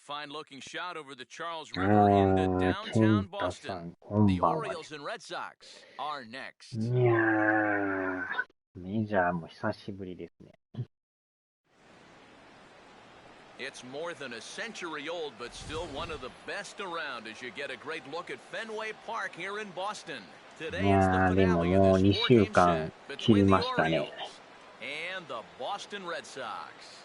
fine-looking shot over the Charles River into downtown Boston. The Orioles and Red Sox are next. いやー、メジャーも久しぶりですね。It's more than a century old, but still one of the best around as you get a great look at Fenway Park here in Boston. Today it's the finale of this 4-game set between the Orioles and the Boston Red Sox.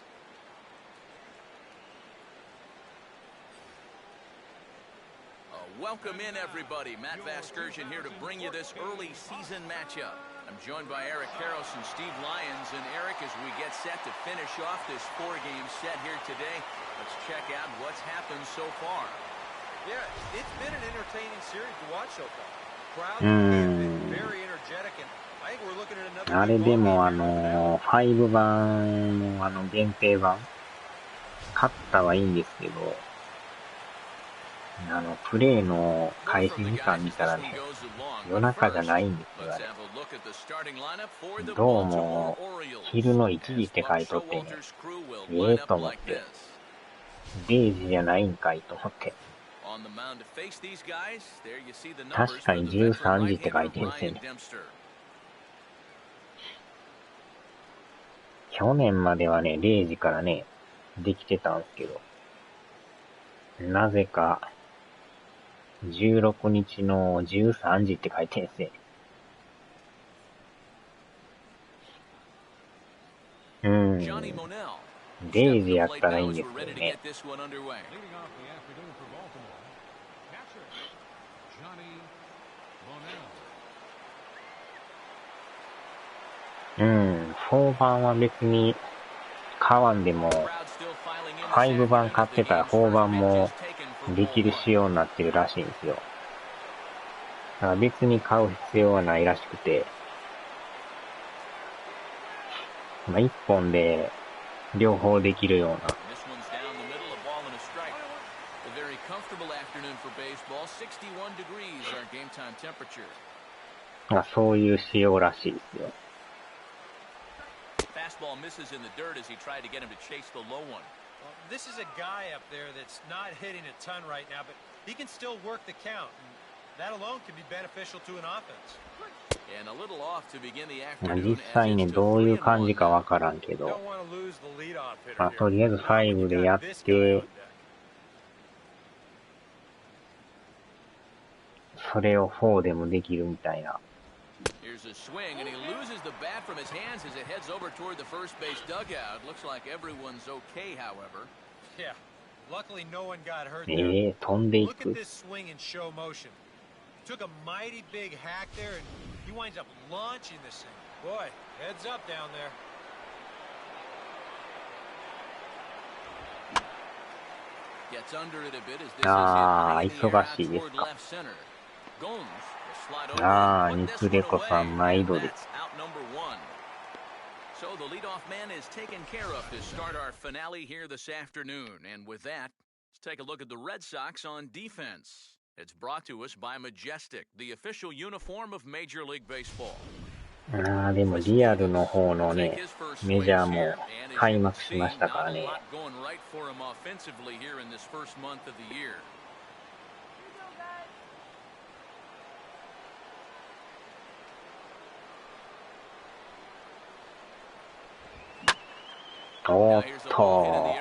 Welcome in, everybody. Matt Vasgersian here to bring you this early season matchup. I'm joined by Eric Karros and Steve Lyons. And Eric, as we get set to finish off this 4-game set here today, let's check out what's happened so far. Yeah, it's been an entertaining series to watch so far. Crowd has been very energetic, and I think we're looking at another. あれでも5番の限定版勝ったはいいんですけど、プレーの開始時間見たらね、夜中じゃないんですよ、あれ。どうも、昼の1時って書いとってね、と思って。0時じゃないんかいと思って。確かに13時って書いてるんですよね。去年まではね、0時からね、できてたんですけど、なぜか、16日の13時って書いてるんですね。0時やったらいいんですけどね。4番は別に買わんでも、5番買ってたら4番もできる仕様になってるらしいんですよ。だから別に買う必要はないらしくて、1本で両方できるような、そういう仕様らしいですよ。Fastball misses in the dirt as he tried to get him to chase the low one. This is a guy up there that's not hitting a ton right now, but he can still work the count. That alone can be beneficial to an offense. And a little off to begin the afternoon. 実際ね、どういう感じかわからんけど、とりあえず5でやって、それを4でもできるみたいな。Here's a swing, and he loses the bat from his hands as it heads over toward the first base dugout. Looks like everyone's okay, however. Yeah, luckily no one got hurt there. 飛んでい Look く。 at this swing in show motion. Took a mighty big hack there, and he winds up launching this thing. Boy, heads up down there. Gets under it a bit as this is hit right in the air out toward left center. Gomes. 肉でこさん毎度です。So the leadoff man is taken care of to start our finale here this afternoon. And with that, let's take a look at the Red Sox on defense. It's brought to us by Majestic, the official uniform of Major League Baseball. でもリアルの方のね、メジャーも開幕しましたからね。おっと、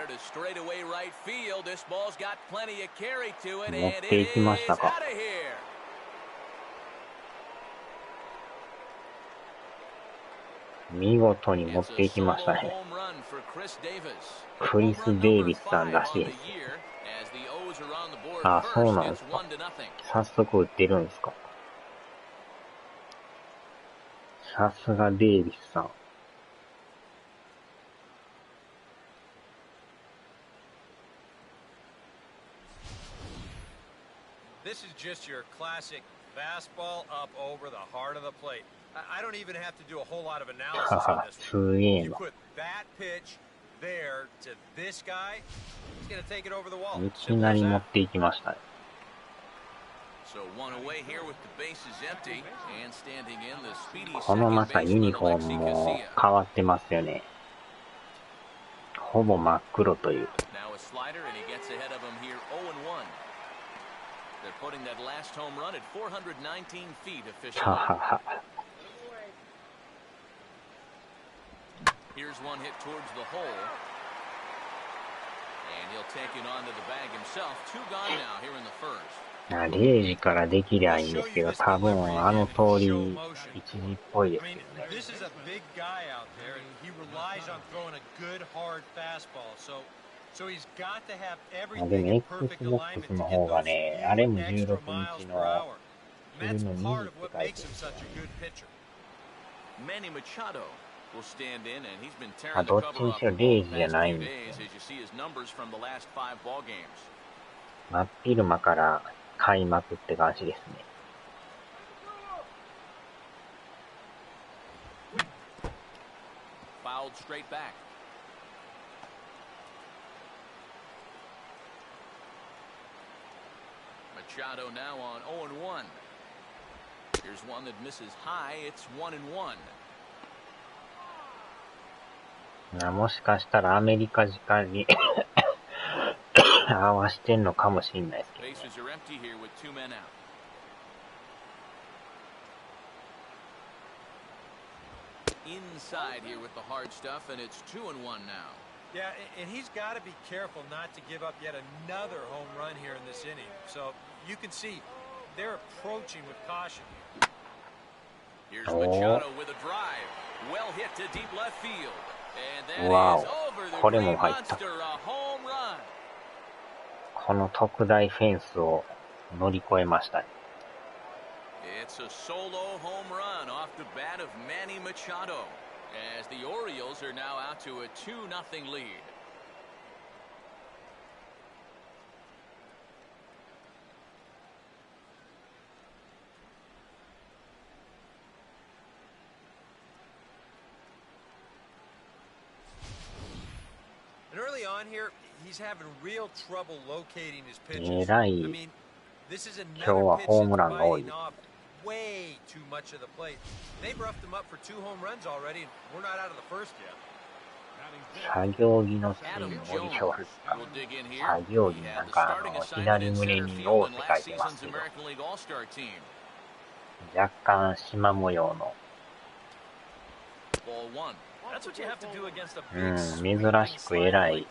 持っていきましたか。見事に持っていきましたね。クリス・デイビスさんらしいです。あ、そうなんですか。早速打ってるんですか。さすがデイビスさん。This is just your classic fastball up over the heart of the plate. I don't even have to do a whole lot of analysis on this one. You put that pitch there to this guy, he's going to take it over the wall. いきなり持っていきましたね。このまたユニフォームも変わってますよね。ほぼ真っ黒という。They're putting that last home run at 419 feet officially. Here's one hit towards the hole. And he'll take it onto the bag himself. 2 gone now here in the first. 0時からできりゃいいんですけど、多分あの通り1時っぽいですけどね。This is a big guy out there, and he relies on throwing a good hard fastball. So he's got to have で everything も in perfect Xbox alignment to の get 方が those ね、あれも few 16 extra miles 日 per の hour. 昼 And の that's 2 part 時っ of て what 書いて makes る him んですよ such a good pitcher. Manny Machado will stand in, and he's been まあ tearing the どっ cover ちに off しろ the 0 ball 時 the じゃ past ない few んです days よ。 as you see his numbers from the last 5 ball games. 真っ昼間から開幕って感じですね。Fouled straight back. Machado now on 0-1. Here's one that misses high. It's 1-1. もしかしたらアメリカ時間に合わしてんのかもしれないですけどね。 Bases are empty here with 2 men out. Inside here with the hard stuff, and it's 2-1 now. Yeah, and he's got to be careful not to give up yet another home run here in this inning. So you can see they're approaching with caution. Here's Machado with a drive. Well hit to deep left field. And that is over the Green Monster, a home run. この特大フェンスを乗り越えましたね。It's a solo home run off the bat of Manny Machado, as the Orioles are now out to a 2-0 lead. And early on here, he's having real trouble locating his pitches. えら I い mean, this is 今日は another pitch ホーム that's ランが多い。 biting off way too much of the plate. They've roughed him up for 2 home runs already, and we're not out of the first yet. 作業着のチームオリオールズか。作業着なんか左胸に王って書いてますけど、若干縞模様の。珍しく偉い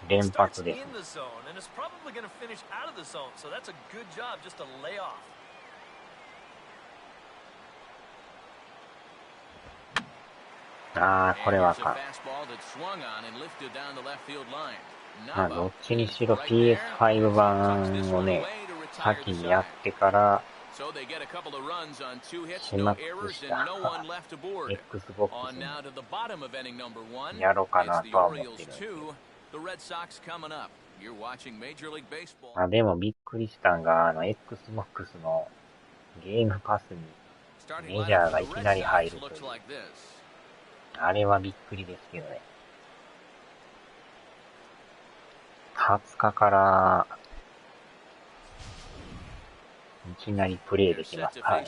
連発です。ああ、これはかん。まあ、どっちにしろ PS5 版をね、先にやってから、しまくした Xbox にやろうかなとは思ってるんですけど。まあでもびっくりしたんが、Xbox のゲームパスにメジャーがいきなり入るという。あれはびっくりですけどね。20日からいきなりプレイできます。はい。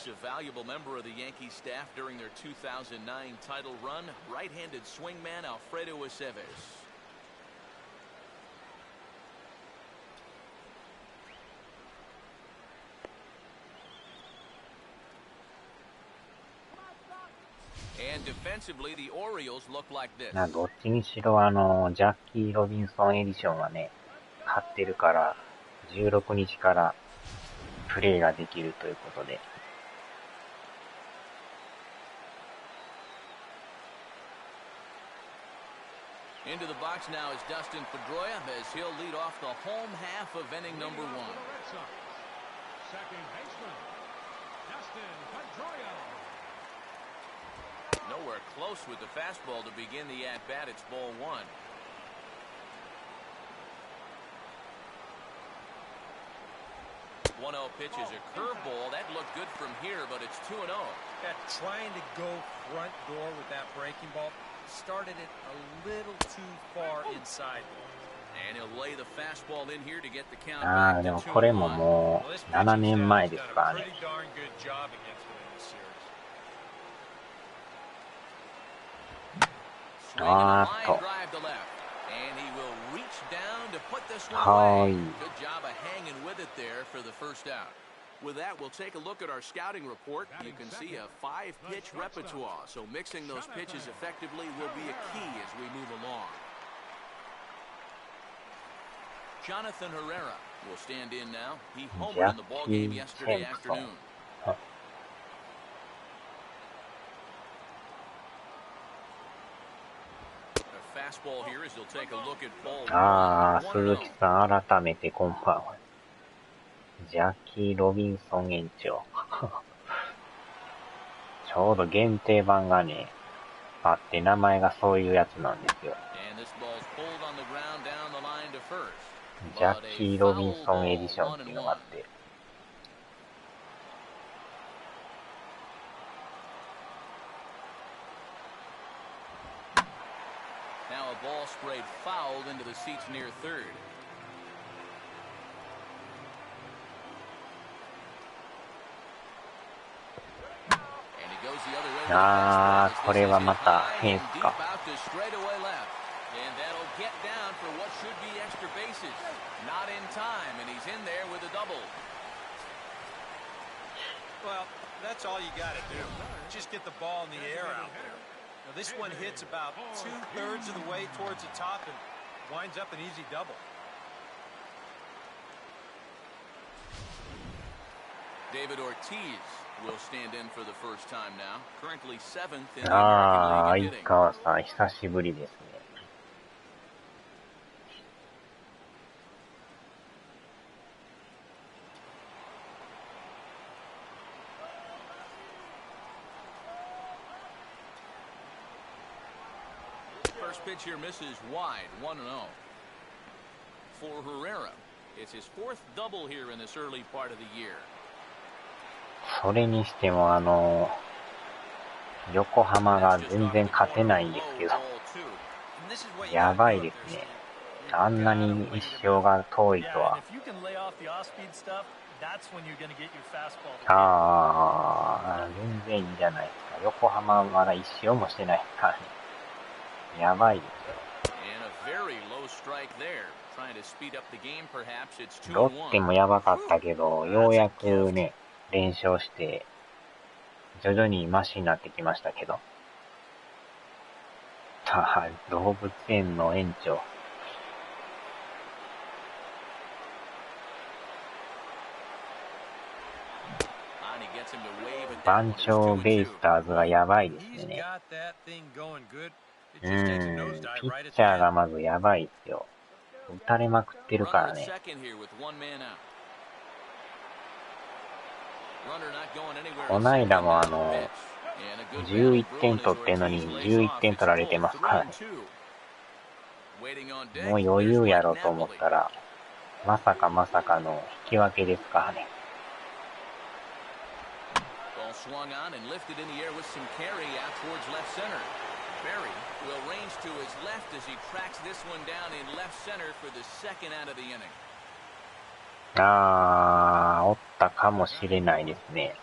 どっちにしろジャッキー・ロビンソンエディションはね、買ってるから、16日からプレイができるということで。Into the box now is Dustin Pedroia as he'll lead off the home half of inning number 1. Second baseman, Dustin Pedroia. Nowhere close with the fastball to begin the at-bat. It's ball 1. One 0 pitch is a curveball. That looked good from here, but it's 2-0. Yeah, trying to go front door with that breaking ball started it a little too far inside. And he'll lay the fastball in here to get the count ああ、 back で to もこれも 2-1. もう7年前ですからね。あーっと。And he will reach down to put this one は away. い。 Good job of hanging with it there for the first out. With that, we'll take a look at our scouting report. You can see a 5-pitch repertoire, so mixing those pitches effectively will be a key as we move along. Jonathan Herrera will stand in now. He homered in the ball game yesterday afternoon. A fastball here as he'll take a look at ball ああ、 1. 鈴木さん、改めてこんばんは。ジャッキー・ロビンソン園長。ちょうど限定版がね、あって名前がそういうやつなんですよ。ジャッキー・ロビンソンエディションっていうのがあって。Now a ball sprayed foul into the seats near third. あー、これはまたフェンスか。Well, that's all you got to do. Just get the ball in the air out there. Now, this one hits about 2/3 of the way towards the top and winds up an easy double. David Ortiz will stand in for the first time now. Currently 7th in the ああ、 American League 相 in hitting. 川さん、久しぶりですね。First pitch here misses wide, 1-0. For Herrera, it's his 4th double here in this early part of the year. それにしても横浜が全然勝てないんですけど、やばいですね。あんなに一勝が遠いとは。ああ、全然いいんじゃないですか。横浜はまだ一勝もしてないからね。やばいですよ。ロッテもやばかったけど、ようやくね、連勝して、徐々にマシになってきましたけど。動物園の園長。番長ベイスターズがやばいですね。ピッチャーがまずやばいですよ。打たれまくってるからね。こないだも11点取ってんのに11点取られてますからね。もう余裕やろと思ったら、まさかまさかの引き分けですからね。あー、おったかもしれないですね。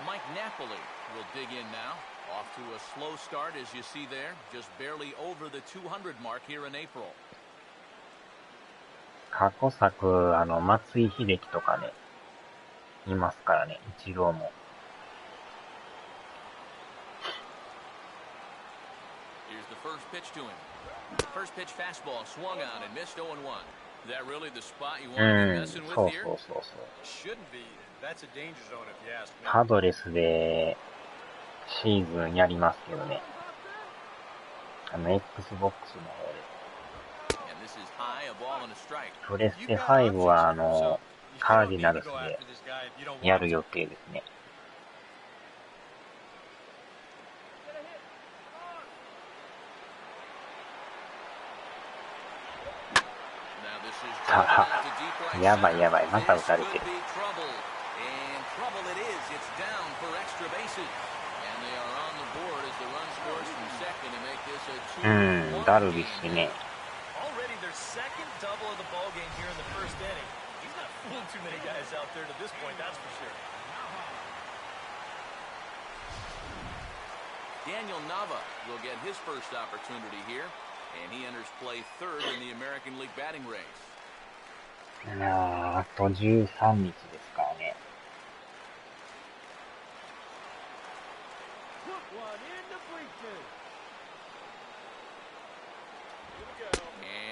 Mike Napoli will dig in now. Off to a slow start as you see there. Just barely over the 200 mark here in April. 過去作、松井秀喜とかね、いますからね、イチローも。Here's the first pitch to him. First pitch fastball swung on and missed 0-1. Is that really the spot you want to be messing with here? そう。 Shouldn't be. That's a danger zone if you ask me. パドレスでシーズンやりますけどね。Xbox の方で。プレステ5はカーディナルスでやる予定ですね。やばい、また打たれてる。ダルビッシュね。Daniel Nava will get his first opportunity here, and he enters play third in the American League batting race. あと13日ですからね。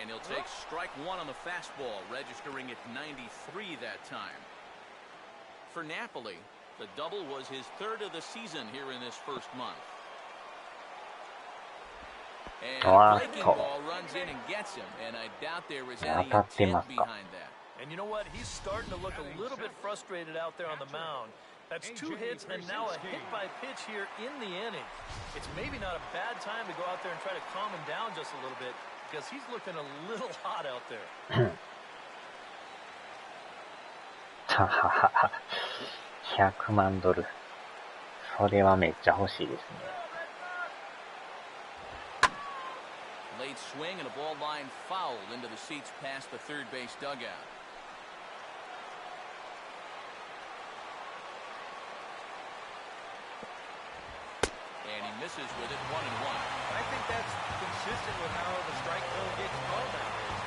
And he'll take strike one on the fastball, registering at 93 that time. For Napoli, the double was his third of the season here in this first month. And a breaking ball runs in and gets him, and I doubt there was any intent behind that. And you know what? He's starting to look a little bit frustrated out there on the mound. That's 2 hits and now a hit by pitch here in the inning. It's maybe not a bad time to go out there and try to calm him down just a little bit because he's looking a little hot out there. 100万ドル。それはめっちゃ欲しいですね。Late swing and a ball line fouled into the seats past the third base dugout. And he misses with it 1-1. I think that's consistent with how the strike zone gets called nowadays.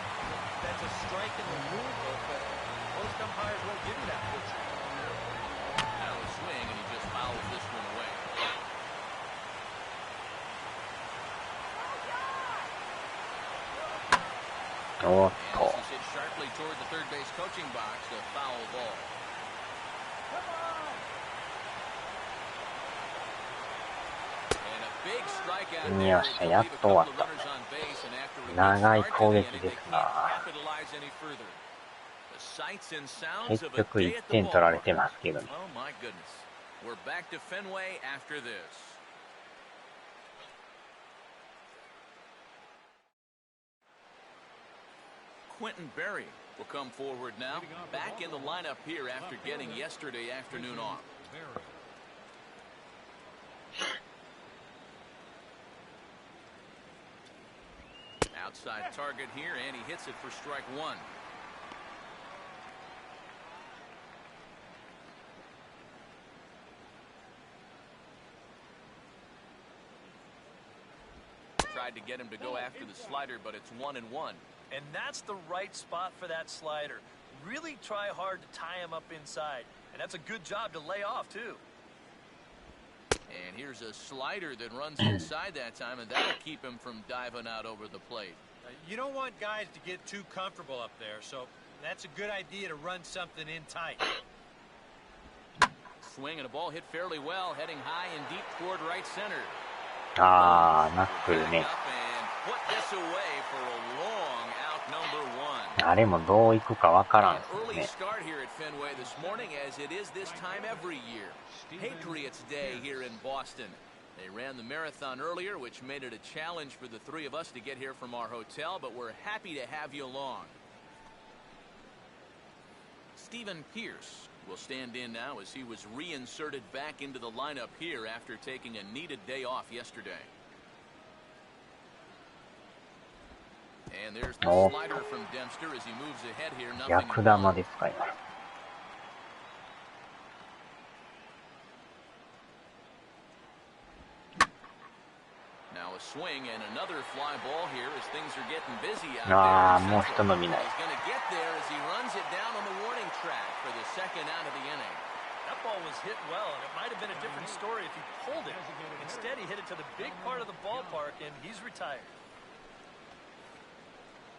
That's a strike in the rule book, but most umpires won't give you that picture. Now a swing, and he just fouls this one away. Oh, and this is hit sharply toward the third base coaching box, the foul ball. And a big strikeout there. よっしゃ、やっと終わった。長い攻撃ですな。結局1点取られてますけどね。Oh my goodness. We're back to Fenway after this. Quentin Berry will come forward now, back in the lineup here after getting yesterday afternoon off. Outside target here, and he hits it for strike one. Tried to get him to go after the slider, but it's 1-1. And that's the right spot for that slider. Really try hard to tie him up inside. And that's a good job to lay off, too. And here's a slider that runs inside that time, and that'll keep him from diving out over the plate. You don't want guys to get too comfortable up there, so that's a good idea to run something in tight. Swing and a ball hit fairly well, heading high and deep toward right center. あー、ナックルね。あれもどういくかわからんですね。Patriots Day here in Boston. They ran the marathon earlier, which made it a challenge for the three of us to get here from our hotel, but we're happy to have you along. Stephen Pierce will stand in now as he was reinserted back into the lineup here after taking a needed day off yesterday. And there's the slider from Dempster as he moves ahead here. Nothing. 逆玉ですか今。Now a swing and another fly ball here as things are getting busy out there. もう一伸びない。 He's going to get there as he runs it down on the warning track for the second out of the inning. That ball was hit well, and it might have been a different story if he pulled it. Instead, he hit it to the big part of the ballpark, and he's retired.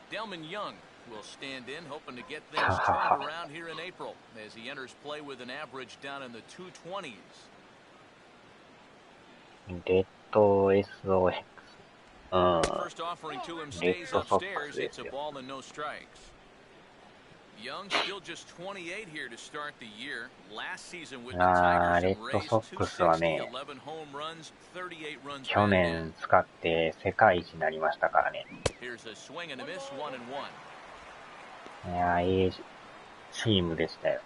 Delman Young will stand in, hoping to get things turned around here in April as he enters play with an average down in the 220s. レッド SOX。First offering to him stays upstairs. It's a ball and no strikes. Young still just 28 here to start the year. Last season with the Tigers and Rays, 260, 11 home runs, 38 runs. 去年使って世界一になりましたからね。Here's a swing and a miss, 1-1. いやー、いいチームでしたよ。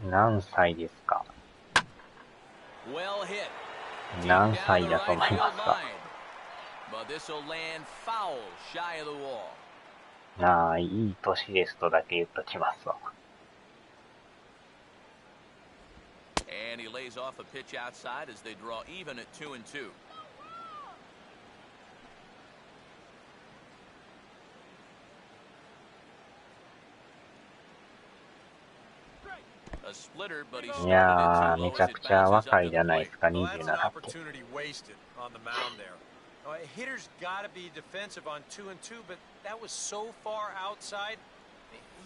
何歳ですか？ Well hit. 何歳だと思いますか？ But this will land foul shy of the wall. ああ、いい年ですとだけ言っときますわ。And he lays off a pitch outside as they draw even at 2-2. A splitter, but he's いやー、めちゃくちゃ若いじゃないですか、27って。Hitter's got to be defensive on 2-2, but that was so far outside,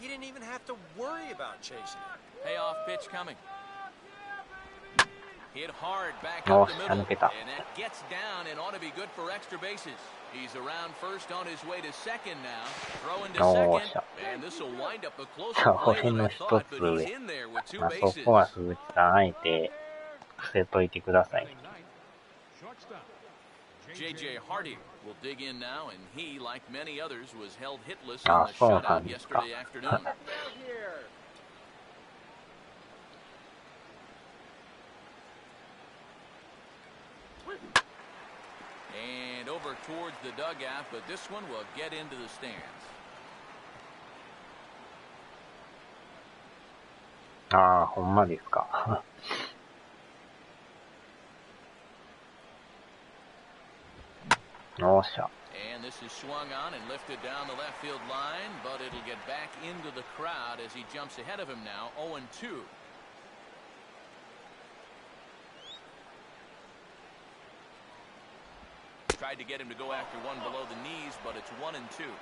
he didn't even have to worry about chasing it. Payoff pitch coming. Hit hard back up the middle, and that gets down and ought to be good for extra bases. He's around first on his way to second now, throwing to second, and this will wind up a closer play than I thought, but he's in there with 2 bases. そこは鈴木さん、あえて伏せといてください。J.J. Hardy will dig in now, and he, like many others, was held hitless in the shutout yesterday afternoon. And over towards the dugout, but this one will get into the stands. ああ、ほんまですか。よっしゃ。And this is swung on and lifted down the left field line, but it'll get back into the crowd as he jumps ahead of him now, 0-2. Tried to get him to go after one below the knees, but it's 1-2. Come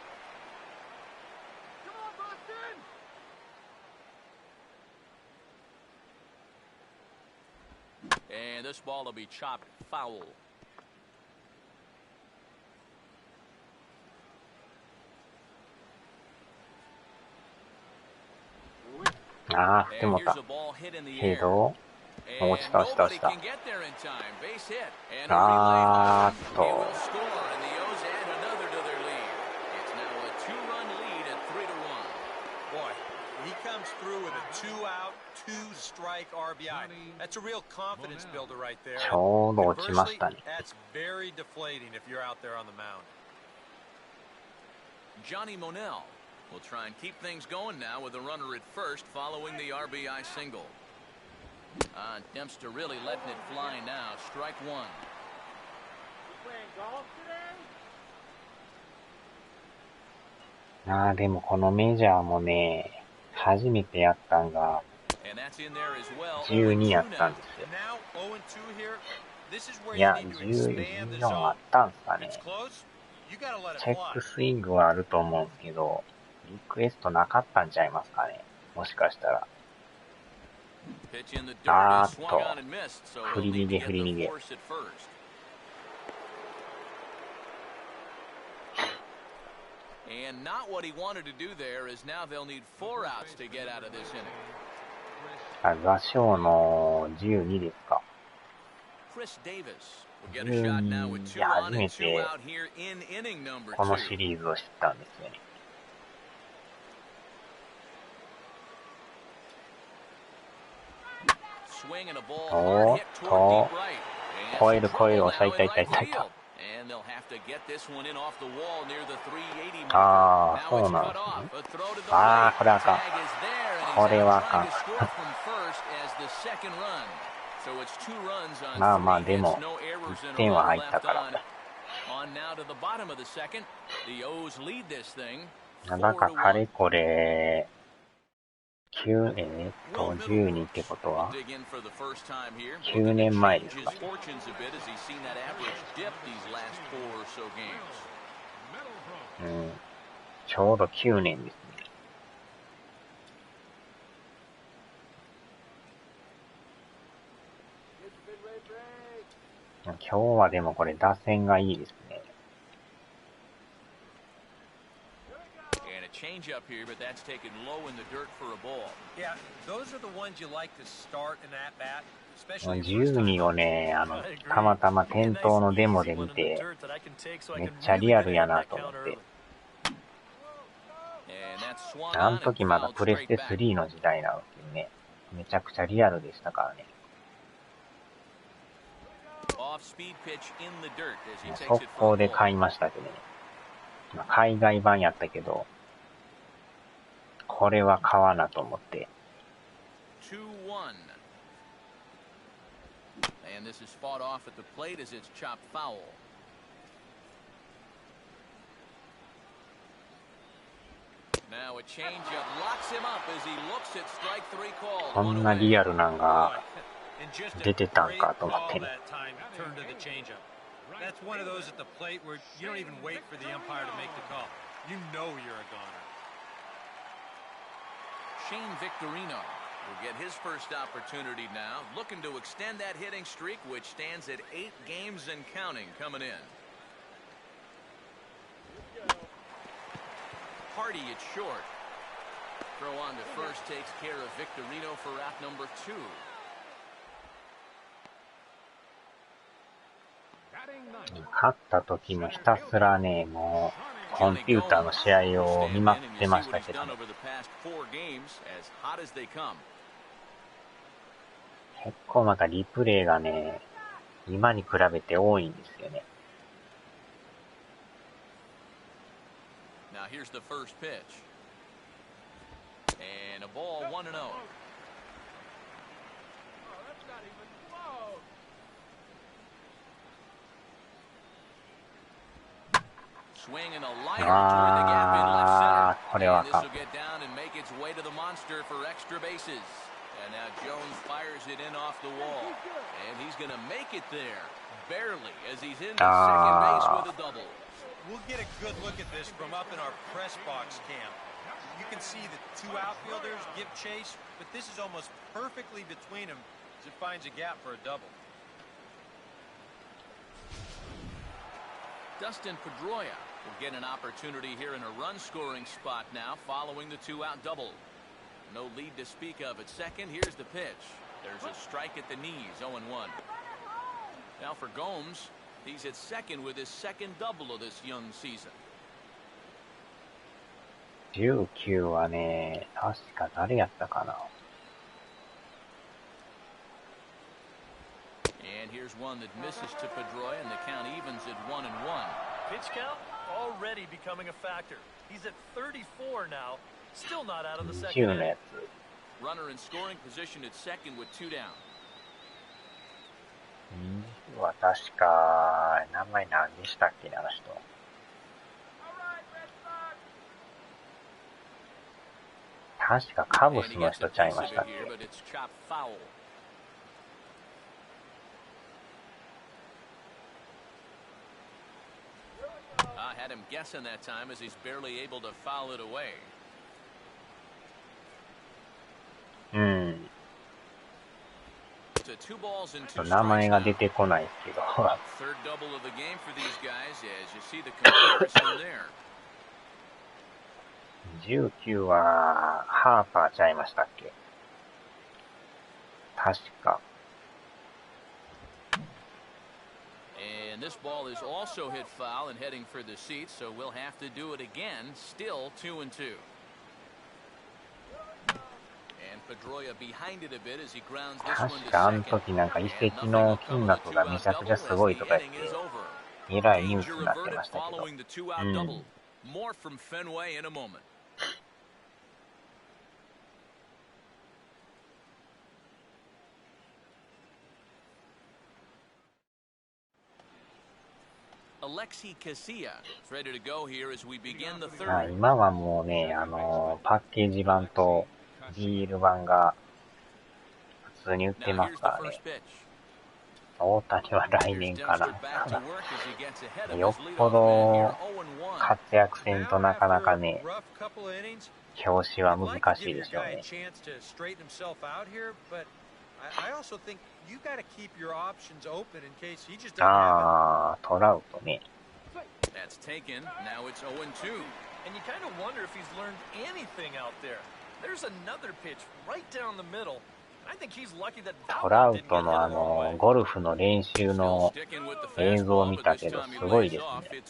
on, Boston! And this ball will be chopped foul. ああ、振ってもた。けど、落ちた落ちた落ちた。あーっと。He comes through with a 2-out, 2-strike RBI. That's a real confidence builder right there. ちょうど落ちましたね。 That's very deflating if you're out there on the mound. Johnny Monell will try and keep things going now with a runner at first following the RBI single. Dempster really letting it fly now. Strike one. Playing golf today? ああ、でもこのメジャーもね、初めてやったんが12やったんですよ。いや、14あったんすかね。チェックスイングはあると思うんですけど、リクエストなかったんちゃいますかね。もしかしたら。あーっと、振り逃げ振り逃げ。And not what he wanted to do there is now they'll need 4 outs to get out of this inning. あ、座賞の12ですか。12、いや、初めてこのシリーズを知ったんですよね。おーっと、超える、おしゃいたいたいたいた。ああ、そうなんですね。ああ、これあかん。これはあかん。まあまあ、でも、1点は入ったから。なんだかかれこれ、12ってことは、9年前ですか。うん、ちょうど9年ですね。今日はでもこれ打線がいいですね。Change up here, but that's taken low in the dirt for a ball. Yeah, those are the ones you like to start in that bat. 12をね、たまたま店頭のデモで見て、めっちゃリアルやなと思って。あの時まだプレステ3の時代なわけね。めちゃくちゃリアルでしたからね。速攻で買いましたけどね。海外版やったけど、これは買わなと思って。2-1. And this is fought off at the plate as it's chopped foul. Now a changeup locks him up as he looks at strike 3 called. こんなリアルなんが出てたんかと思ってね。That's one of those at the plate where you don't even wait for the umpire to make the call. You know you're a goner. Shane Victorino will get his first opportunity now, looking to extend that hitting streak, which stands at 8 games and counting coming in. Hardy at short. Throw on to first takes care of Victorino for out number 2. 勝った時もひたすらね、もうコンピューターの試合を見まくってましたけど、ね、結構またリプレイがね、今に比べて多いんですよね。Now here's the first pitch. And a ball 1-0. Swing and a lighter toward the gap in left center. And this will get down and make its way to the monster for extra bases. And now Jones fires it in off the wall. And he's going to make it there. Barely, as he's in the second base with a double. We'll get a good look at this from up in our press box cam. You can see the 2 outfielders give chase, but this is almost perfectly between them as it finds a gap for a double. Dustin Pedroia will get an opportunity here in a run-scoring spot now following the 2-out double. No lead to speak of at second. Here's the pitch. There's a strike at the knees, 0-1. Now for Gomes, he's at second with his second double of this young season. 19はね、確か誰やったかな。And here's one that misses to Pedroia, and the count evens at 1-1. Pitch count already becoming a factor. He's at 34 now, still not out of the second inning. Runner in scoring position at second with 2 down. は確か名前何でしたっけね、あの人。確かカブスの人ちゃいましたっけ。Had him guessing that time as he's barely able to foul it away. 名前が出てこないですけど。Third double of the game for these guys as you see the comparison there. 19はハーパーちゃいましたっけ。確か。And this ball is also hit foul and heading for the seats, so we'll have to do it again. Still 2-2. And Pedroia behind it a bit as he grounds this one to second. 確かあの時なんか移籍の金額がめちゃくちゃすごいとか言って、えらいニュースになってましたけど。More from Fenway in a moment. Alexi Casilla is ready to go here as we begin the third. 今はもうね、パッケージ版とビール版が普通に売ってますからね。大谷は来年かな。よっぽど活躍せんとなかなかね、表紙は難しいでしょうね。あー、トラウトね。That's taken. Now it's 0-2. And you kind of wonder if he's learned anything out there. There's another pitch right down the middle. I think he's lucky that トラウトのゴルフの練習の映像を見たけど、すごいですね。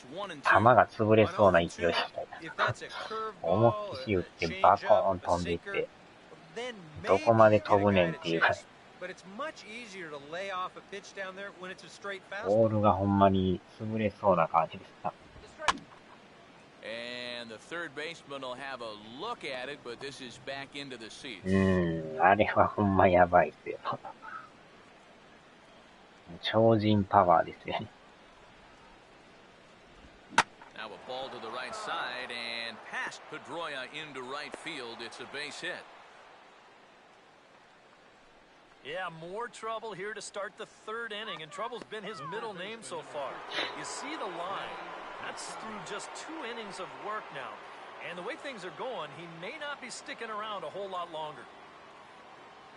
球が潰れそうな勢いでした。思いっきし打ってバコーン飛んでいって、どこまで飛ぶねんっていうか、ボールがほんまに潰れそうな感じでした。And the third baseman will have a look at it, but this is back into the seats. あれはほんまやばいっすよ。超人パワーですよね。Now a ball to the right side and past Pedroia into right field. It's a base hit. Yeah, more trouble here to start the third inning, and trouble's been his middle name so far. You see the line. That's through just 2 innings of work now. And the way things are going, he may not be sticking around a whole lot longer.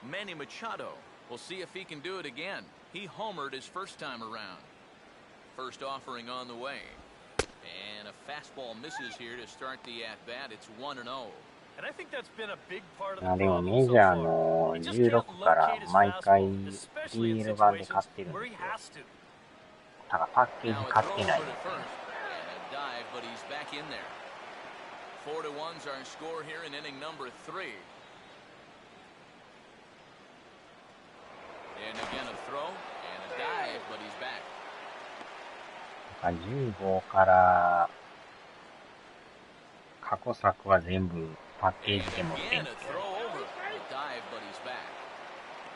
Manny Machado. We'll see if he can do it again. He homered his first time around. First offering on the way. And a fastball misses here to start the at-bat. It's 1-0. And I think that's been a big part of the でも problem メ so ジャー far. の He just can't 16から locate his 毎回 fastball, especially in DL 版で situations 買ってるん where で he すよ。 has to. ただパッケー Now ジ a 買 throw って over ない to です first. ね。 And a dive, but he's back in there. 4-1's our score here in inning number 3. And again a throw and a dive, but he's back. 15から過去作は全部パッケー And ジで持ってん again で a すけ throw ど、 over. A dive, but he's back.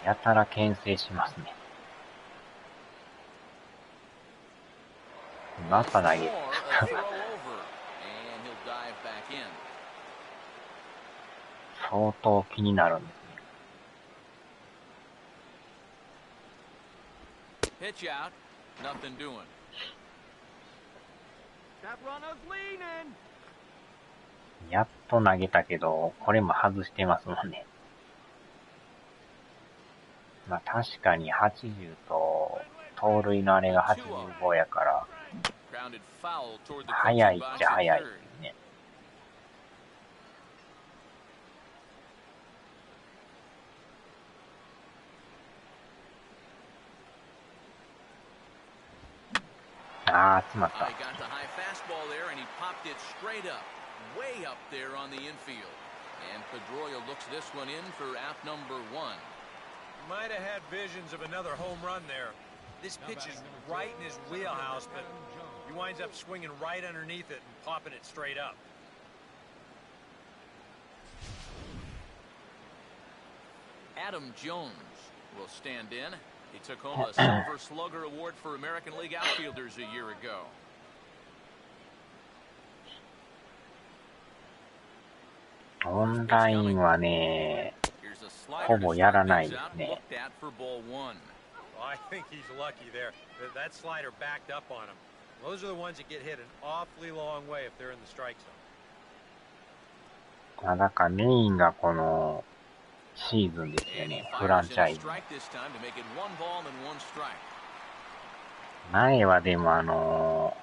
やたら牽制しますね。また投げる。 More, a throw over. And he'll dive back in. 相当気になるんですね。Pitch out. Nothing doing. That runner's leaning. やっと投げたけど、これも外してますもんね。まあ確かに80と、盗塁のあれが85やから、 Grounded foul toward the 早い coaching っ box ちゃ at 早いで third. すね。詰まっ I た。 got the high fastball there, and he popped it straight up, way up there on the infield. And Pedroia looks this one in for out number 1. Might have had visions of another home run there. This pitch is right in his wheelhouse, but he winds up swinging right underneath it and popping it straight up. Adam Jones will stand in. He took home a Silver Slugger Award for American League outfielders a year ago. オンラインはね、 Here's a slider ほ to ぼや start らない things です out. ね。 Looked at for ball 1. Well, I think he's lucky there. That slider backed up on him. Those are the ones that get hit an awfully long way if they're in the strike zone. だからメインがこのシーズンですよ And he ね、フラン fires チ in ャ a イズ。 strike this time to make it 1 ball and 1 strike. 前はでも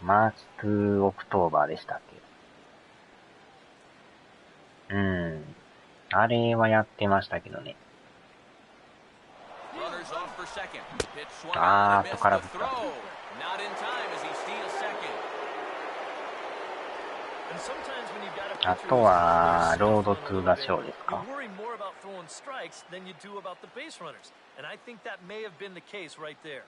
マーチ2オクトーバーでしたっけ。あれはやってましたけどね。Runners off for second. Pitch swung 後 on and から missed 振 the った。 throw. Not in time as he steals second. And sometimes when you've got a あ pitcher と who's は under ロード center トゥ a ーザ little ショー bit, です you か。 worry more about throwing strikes than you do about the base runners. And I think that may have been the case right there.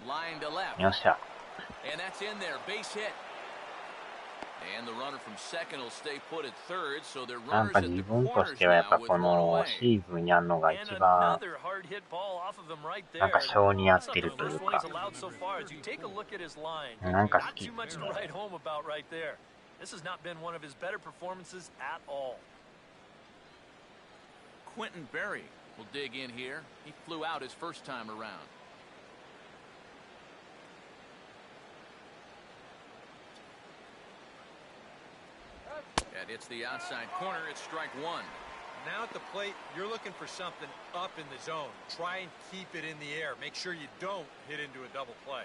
Line to left. よっしゃ。 And that's in there. Base hit. And the runner from second will stay put at third, so they're なん runners か at 自 the 分と corners してはやっ now ぱ with こ one の away. シーズンやんのが And 一番 another hard hit ball off of him right なん there. か性に合っ That's て not る the という first one か、 he's allowed so far. As you take a look at his line, なんか好 not き too です much to ね。 write home about right there. This has not been one of his better performances at all. Quentin Berry will dig in here. He flew out his first time around. That hits the outside corner. It's strike 1. Now at the plate, you're looking for something up in the zone. Try and keep it in the air. Make sure you don't hit into a double play.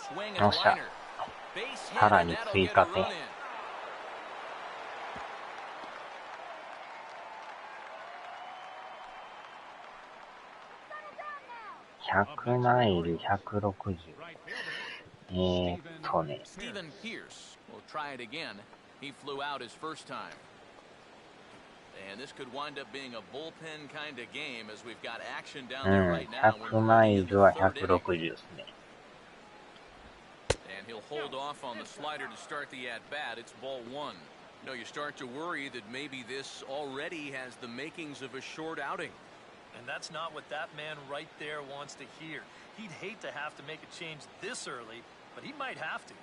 Swing and よっしゃ。 liner. Base hit, さら and に that'll 追 get a 加 run 点。 in. 100マイル160。ね。Steven Pierce will try it again. He flew out his first time. And this could wind up being a bullpen kind of game as we've got action down there right now. 100マイルは160ですね。And he'll hold off on the slider to start the at-bat. It's ball one. No, you start to worry that maybe this already has the makings of a short outing. And that's not what that man right there wants to hear. He'd hate to have to make a change this early, but he might have to.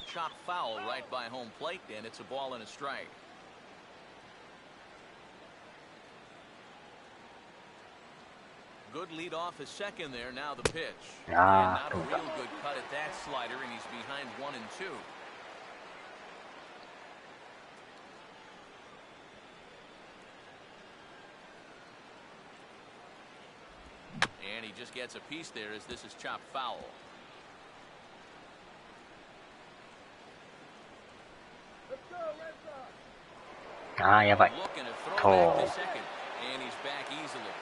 Chop foul right by home plate, and it's a ball and a strike. Good lead off his second there. Now the pitch. And not a real good cut at that slider, and he's behind 1-2. And he just gets a piece there as this is chopped foul. Yeah, bad. Looking to throw back to second, and he's back easily.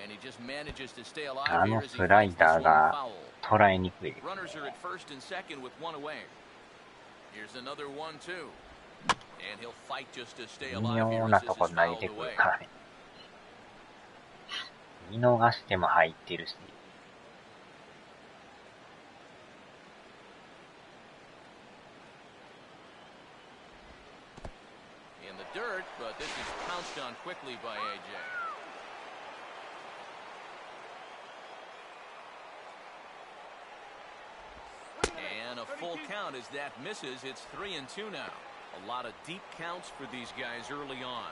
And he just manages to stay alive here as he fights this one foul. Runners are at first and second with one away. Here's another 1-2. And he'll fight just to stay alive here as this is fouled away. 見逃しても入ってるし。In the dirt, but this is pounced on quickly by AJ. And a full count as that misses. It's 3-2 now. A lot of deep counts for these guys early on.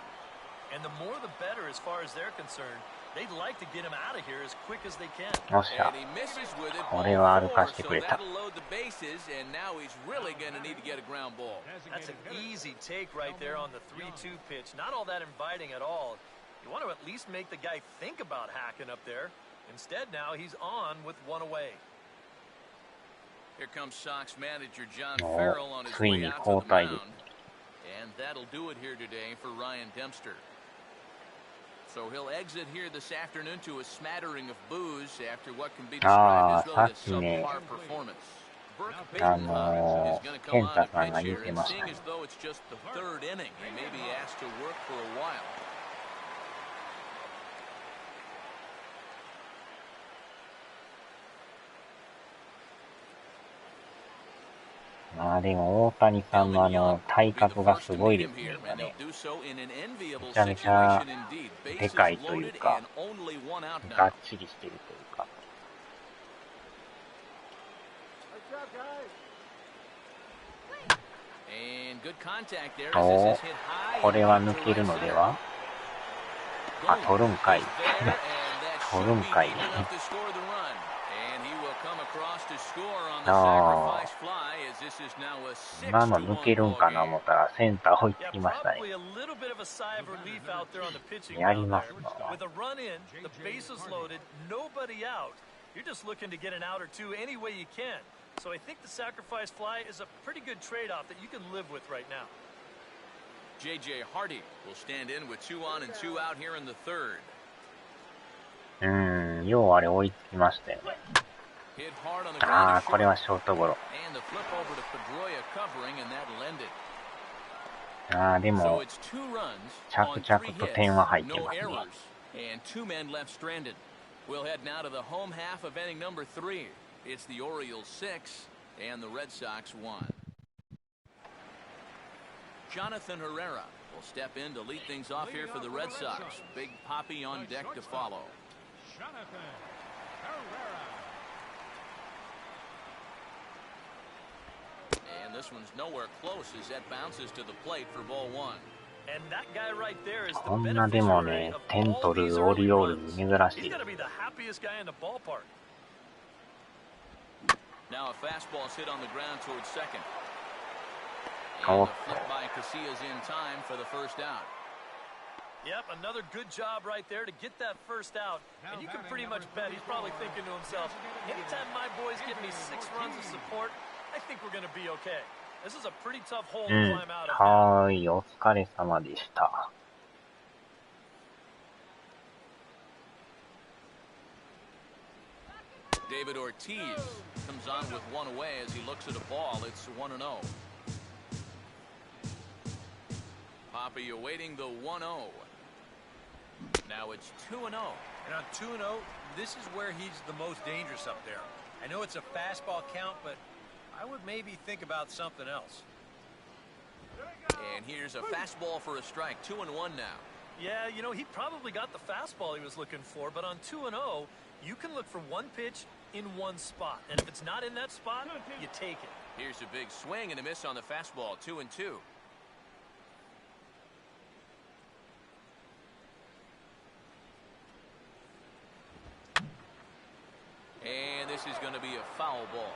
And the more the better as far as they're concerned. They'd like to get him out of here as quick as they can. And he misses with it. Ball 4, so that'll load the bases, and now he's really going to need to get a ground ball. That's an easy take right there on the 3-2 pitch. Not all that inviting at all. You want to at least make the guy think about hacking up there. Instead, now he's on with one away. Here comes Sox manager John Farrell on his way out to the mound. And that'll do it here today for Ryan Dempster. So he'll exit here this afternoon to a smattering of boos after what can be described as really a subpar performance. Burke Badenhauer is going to come on to pitch here, and seeing as though it's just the third inning, he may be asked to work for a while. Ah, でも大谷さんの体格がすごいですね、今ね。めちゃめちゃでかいというか、がっちりしてるというか。お、これは抜けるのでは？あ、取るんかい。取るんかい。ああ、今の抜けるんかな思ったらセンター置いてきましたね。やりますな。So I think the sacrifice fly is a pretty good trade-off that you can live with right now. J.J. Hardy will stand in with 2 on and 2 out here in the third. ようあれ追いつきましたよね。ああ、これはショートゴロ。ああ、でも、着々と点は入ってますね。We'll head now to the home half of inning number 3. It's the Orioles 6 and the Red Sox 1. Jonathan Herrera will step in to lead things off here for the Red Sox. Big Poppy on deck to follow. Jonathan Herrera. And this one's nowhere close as that bounces to the plate for ball 1. And that guy right there is こんなでもね、点取るオリオールズ珍しい。Now a fastball is hit on the ground towards second. Oh. And the flip by Casillas in time for the first out. Yep, another good job right there to get that first out. And you can pretty much bet he's probably thinking to himself, anytime my boys give me 6 runs of support, I think we're going to be okay. This is a pretty tough hole to climb out of. はい、お疲れ様でした。David Ortiz comes on with one away as he looks at a ball. It's 1-0. Poppy awaiting the 1-0. Now it's 2-0. And on 2-0, this is where he's the most dangerous up there. I know it's a fastball count, but I would maybe think about something else. And here's a fastball for a strike. 2-1 now. Yeah, you know, he probably got the fastball he was looking for, but on 2-0, you can look for one pitch in one spot. And if it's not in that spot, you take it. Here's a big swing and a miss on the fastball. 2-2. And this is going to be a foul ball.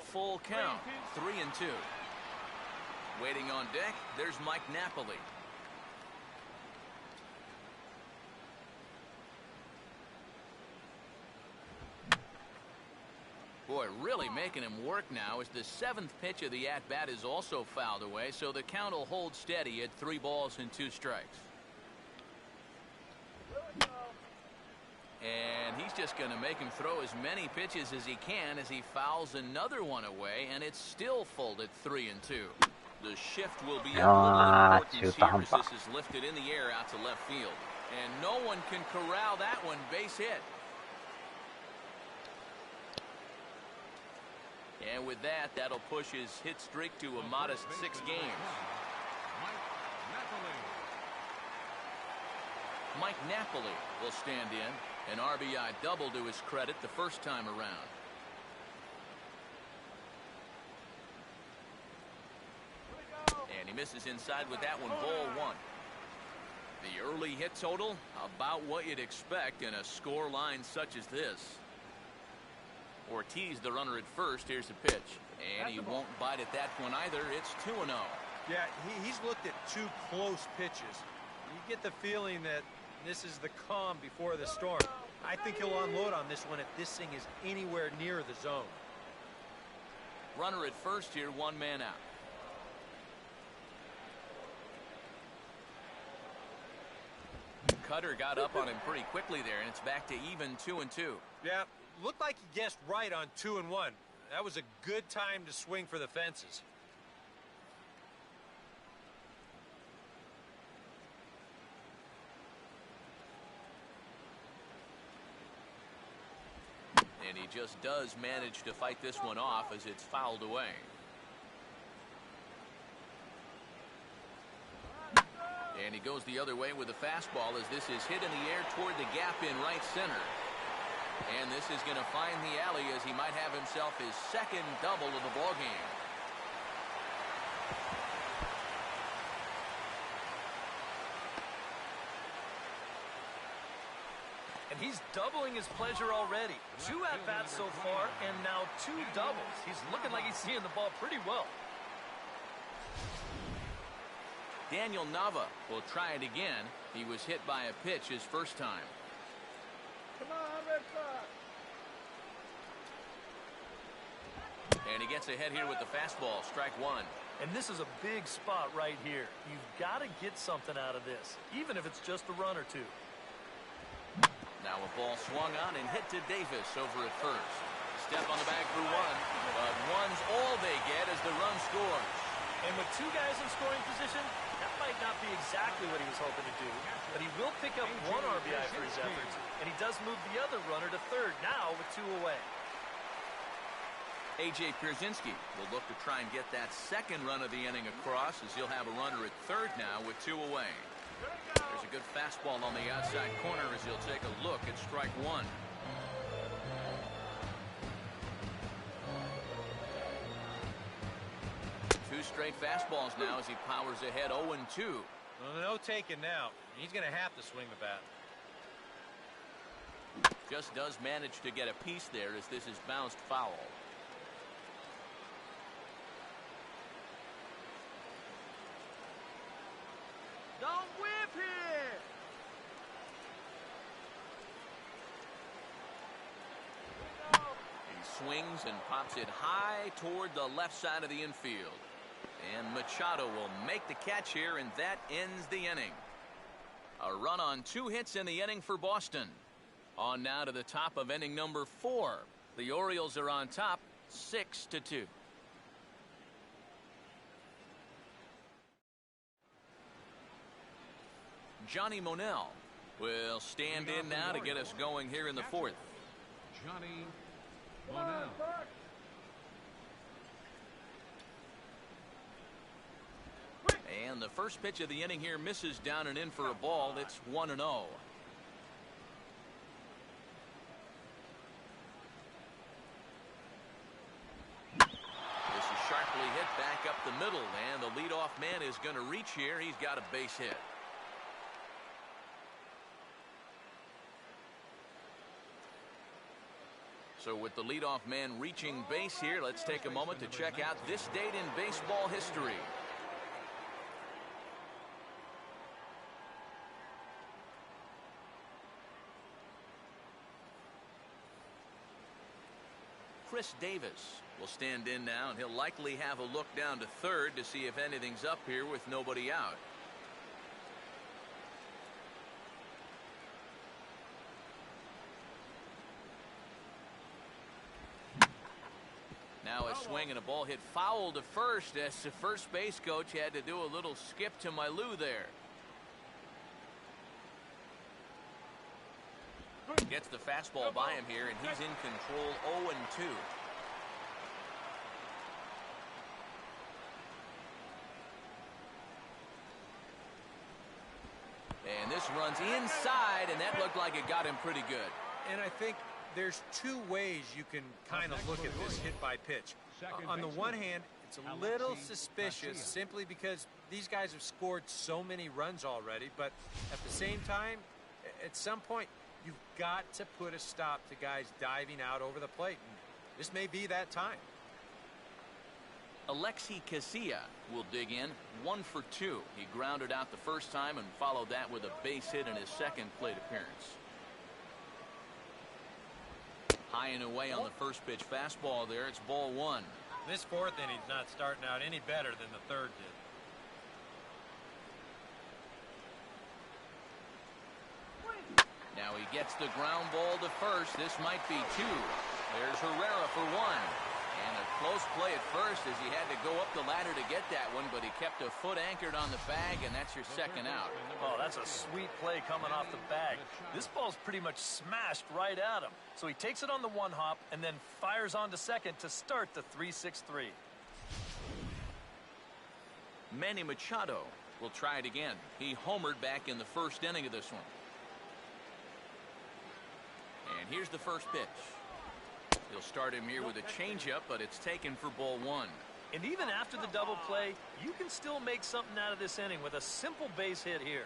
Full count, 3-2. Waiting on deck, there's Mike Napoli. Boy, really making him work now as the seventh pitch of the at-bat is also fouled away, so the count will hold steady at 3 balls and 2 strikes. And he's just going to make him throw as many pitches as he can as he fouls another one away, and it's still full at 3-2. The shift will be of little importance here as this is lifted in the air out to left field. And no one can corral that one. Base hit. And with that, that'll push his hit streak to a modest 6 games. Mike Napoli will stand in. An RBI double to his credit the first time around. And he misses inside with that one, ball 1. The early hit total, about what you'd expect in a score line such as this. Ortiz, the runner at first. Here's the pitch. And he won't bite at that one either. It's 2-0. Yeah, he's looked at 2 close pitches. You get the feeling that this is the calm before the storm. I think he'll unload on this one if this thing is anywhere near the zone. Runner at first here, 1 man out. Cutter got up on him pretty quickly there, and it's back to even 2-2. Yeah, looked like he guessed right on 2-1. That was a good time to swing for the fences. And he just does manage to fight this one off as it's fouled away. And he goes the other way with the fastball as this is hit in the air toward the gap in right center. And this is going to find the alley as he might have himself his second double of the ballgame. And he's doubling his pleasure already. 2 at-bats so far, and now 2 doubles. He's looking like he's seeing the ball pretty well. Daniel Nava will try it again. He was hit by a pitch his first time. Come on, Red Sox. And he gets ahead here with the fastball, strike 1. And this is a big spot right here. You've got to get something out of this, even if it's just a run or 2. Now a ball swung on and hit to Davis over at first. Step on the bag for 1, but 1's all they get as the run scores. And with 2 guys in scoring position, that might not be exactly what he was hoping to do, but he will pick up 1 RBI for his efforts, and he does move the other runner to third now with 2 away. A.J. Pierzynski will look to try and get that second run of the inning across as he'll have a runner at third now with 2 away. There's a good fastball on the outside corner as he'll take a look at strike 1. Two straight fastballs now as he powers ahead 0-2. Well, no taking now. He's going to have to swing the bat. Just does manage to get a piece there as this is bounced foul. Don't whip here. He swings and pops it high toward the left side of the infield. And Machado will make the catch here, and that ends the inning. A run on 2 hits in the inning for Boston. On now to the top of inning number 4. The Orioles are on top, 6-2. Johnny Monell will stand in now to get us going here in the 4th. Johnny Monell. And the first pitch of the inning here misses down and in for a ball. It's 1-0. This is sharply hit back up the middle, and the leadoff man is going to reach here. He's got a base hit. So with the leadoff man reaching base here, let's take a moment to check out this date in baseball history. Chris Davis will stand in now, and he'll likely have a look down to third to see if anything's up here with nobody out. Now a swing and a ball hit foul to first as the first base coach had to do a little skip to my loo there. Gets the fastball by him here, and he's in control 0-2. And this runs inside, and that looked like it got him pretty good. And I think there's 2 ways you can kind of look at this hit by pitch. On the one hand, it's a little suspicious simply because these guys have scored so many runs already, but at the same time, at some point, you've got to put a stop to guys diving out over the plate. And this may be that time. Alexi Casilla will dig in, 1 for 2. He grounded out the first time and followed that with a base hit in his second plate appearance. High and away on the first pitch fastball there. It's ball 1. This 4th inning's not starting out any better than the 3rd did. Now he gets the ground ball to first. This might be 2. There's Herrera for 1. And a close play at first as he had to go up the ladder to get that one, but he kept a foot anchored on the bag, and that's your second out. Oh, that's a sweet play coming off the bag. This ball's pretty much smashed right at him. So he takes it on the 1 hop and then fires on to second to start the 3-6-3. Manny Machado will try it again. He homered back in the first inning of this one. And here's the first pitch. He'll start him here with a changeup, but it's taken for ball 1. And even after the double play, you can still make something out of this inning with a simple base hit here.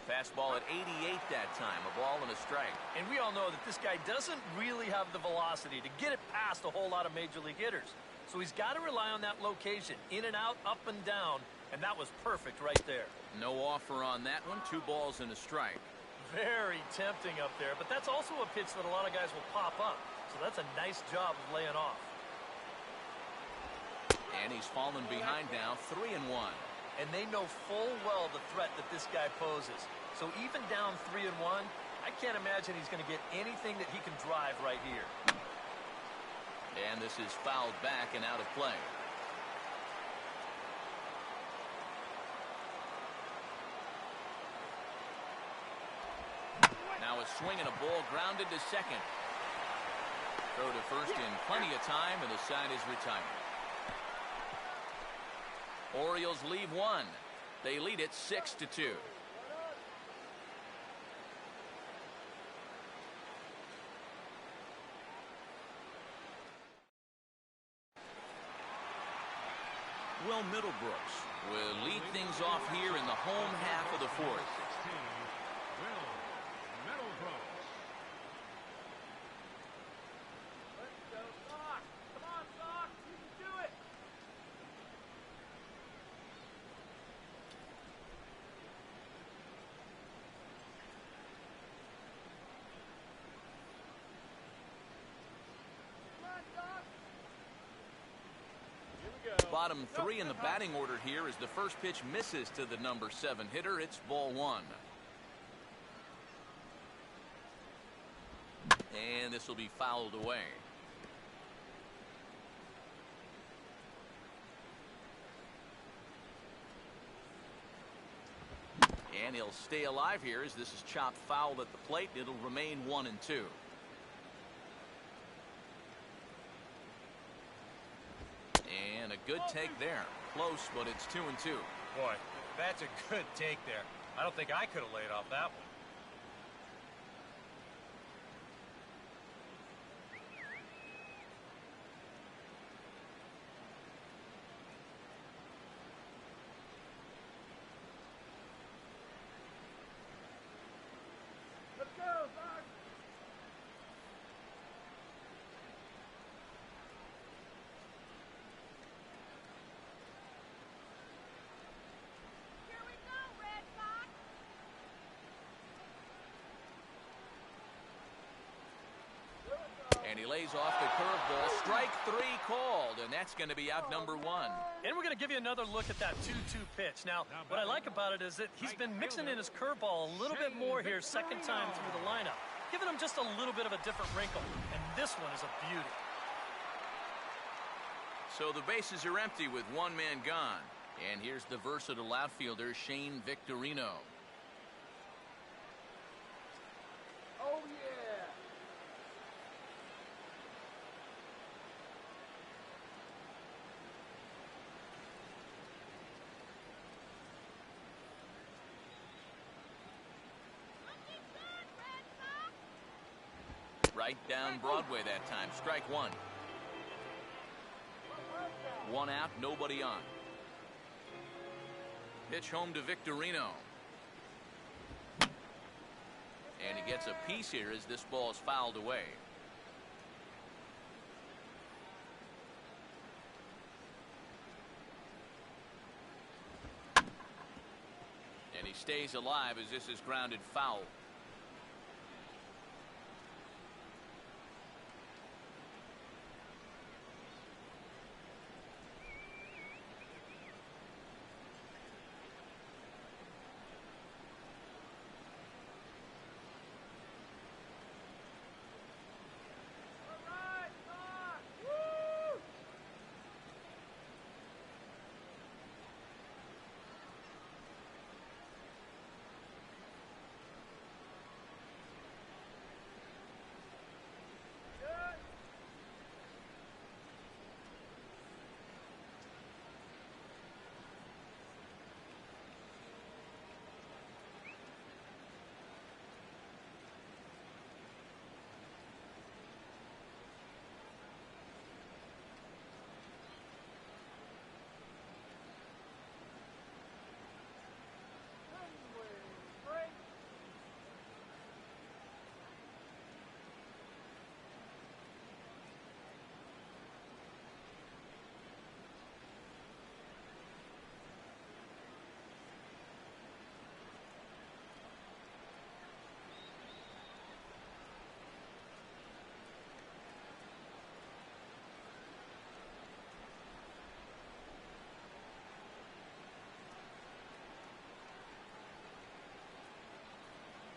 Fastball at 88 that time, a ball and a strike. And we all know that this guy doesn't really have the velocity to get it past a whole lot of major league hitters. So he's got to rely on that location, in and out, up and down, and that was perfect right there. No offer on that one, 2 balls and a strike. Very tempting up there, but that's also a pitch that a lot of guys will pop up. So that's a nice job of laying off. And he's fallen behind now, 3-1. And they know full well the threat that this guy poses. So even down 3-1, I can't imagine he's going to get anything that he can drive right here. And this is fouled back and out of play. Now a swing and a ball grounded to second. Throw to first in plenty of time, and the side is retired. Orioles leave 1. They lead it 6-2. Will Middlebrooks will lead things off here in the home half of the 4th. Here we go. bottom three in the batting order here as the first pitch misses to the number 7 hitter. It's ball 1. And this will be fouled away. And he'll stay alive here as this is chopped foul at the plate. It'll remain 1-2. And a good take there. Close, but it's 2-2. Boy, that's a good take there. I don't think I could have laid off that one. Let's go, Doc. Here we go, Red Fox. And he lays off the curveball. Strike 3 called, and that's going to be out number 1. And we're going to give you another look at that 2-2 pitch. Now, what I like about it is that he's been mixing in his curveball a little bit more here second time through the lineup, giving him just a little bit of a different wrinkle. And this one is a beauty. So the bases are empty with one man gone. And here's the versatile outfielder, Shane Victorino. Oh, yeah. Looking good, Red Fox. Right down Broadway that time. Strike 1. 1 out, nobody on. Pitch home to Victorino. And he gets a piece here as this ball is fouled away. And he stays alive as this is grounded foul. All right, Doc. Woo! Good. Break.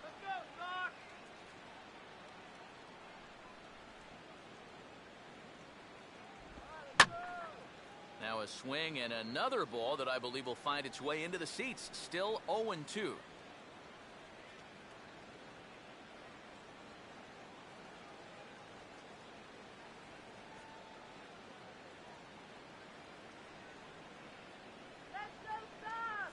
Let's go, Doc. All right, let's go. Now a swing and another ball that I believe will find its way into the seats. Still 0-2. Let's go, Doc.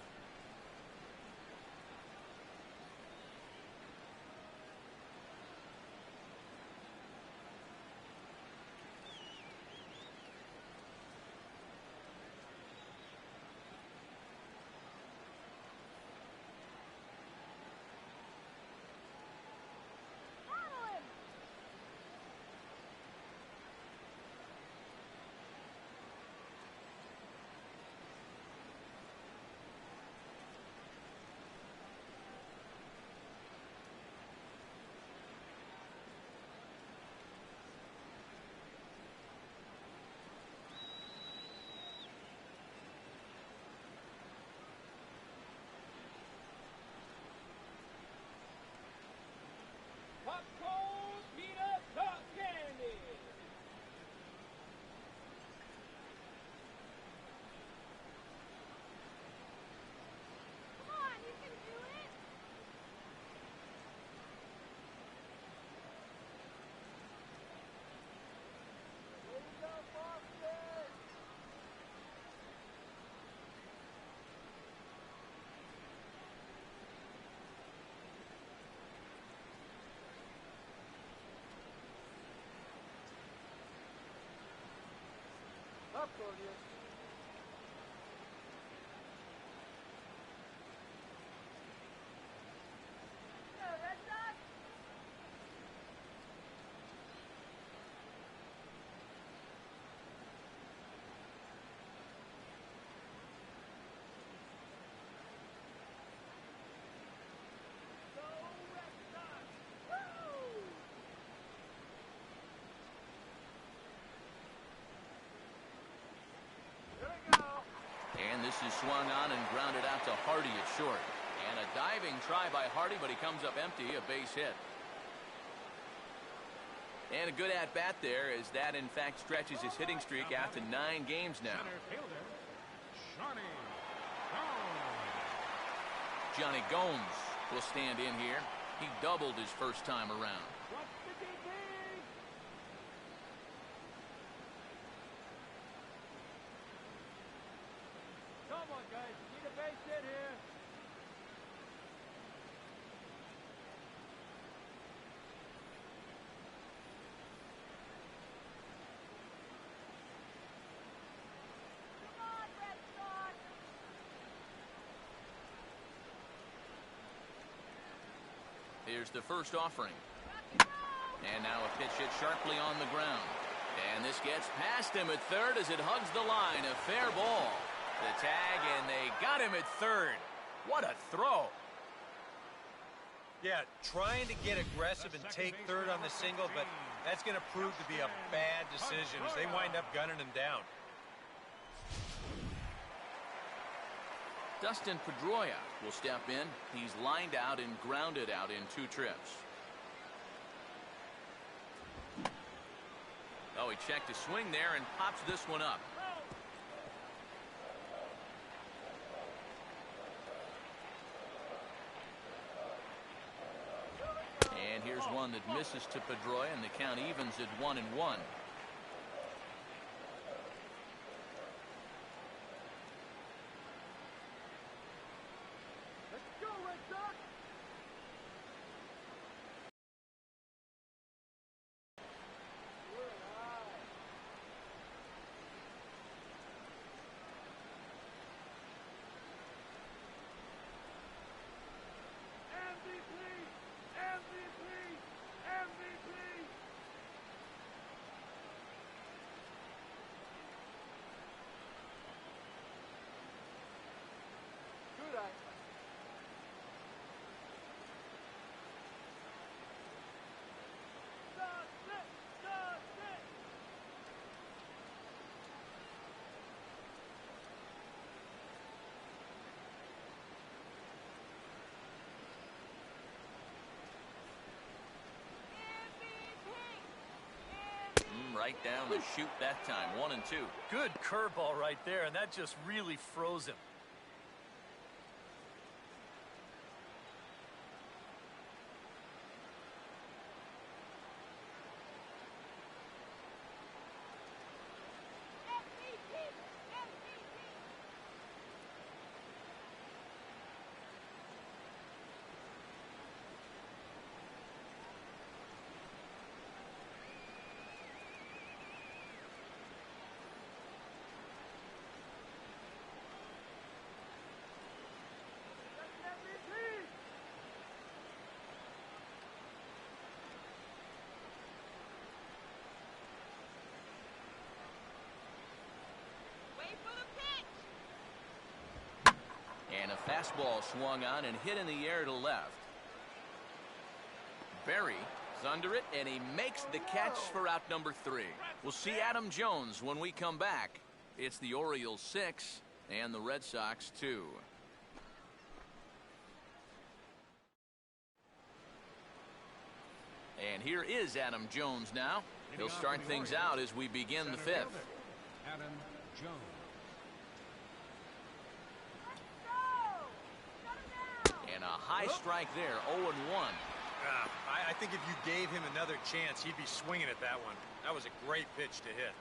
And this is swung on and grounded out to Hardy at short. And a diving try by Hardy, but he comes up empty, a base hit. And a good at-bat there, as that, in fact, stretches his hitting streak out to 9 games now. Johnny Gomes will stand in here. He doubled his first time around. Come on, guys. Need a base hit here. Come on, Red Sox. Here's the first offering. And now a pitch hit sharply on the ground. And this gets past him at third as it hugs the line. A fair ball. The tag, and they got him at third. What a throw. Yeah, trying to get aggressive and take third on the single, but that's going to prove to be a bad decision as they wind up gunning him down. Dustin Pedroia will step in. He's lined out and grounded out in 2 trips. Oh, he checked his swing there and pops this one up. And here's one that misses to Pedroia, and the count evens at 1-1. Let's go, Red Sox. MVP! MVP! MVP! Good eye. Right down the chute that time, 1-2. Good curveball right there, and that just really froze him. MVP! MVP! Wait for the pitch! And a fastball swung on and hit in the air to left. Berry is under it, and he makes the catch for out number 3. We'll see Adam Jones when we come back. It's the Orioles 6 and the Red Sox 2. And here is Adam Jones now. He'll start things out as we begin the 5th. Adam Jones. And a high strike there, 0-1. I think if you gave him another chance, he'd be swinging at that one. That was a great pitch to hit.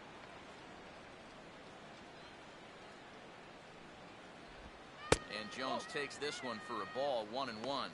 And Jones takes this one for a ball, 1-1.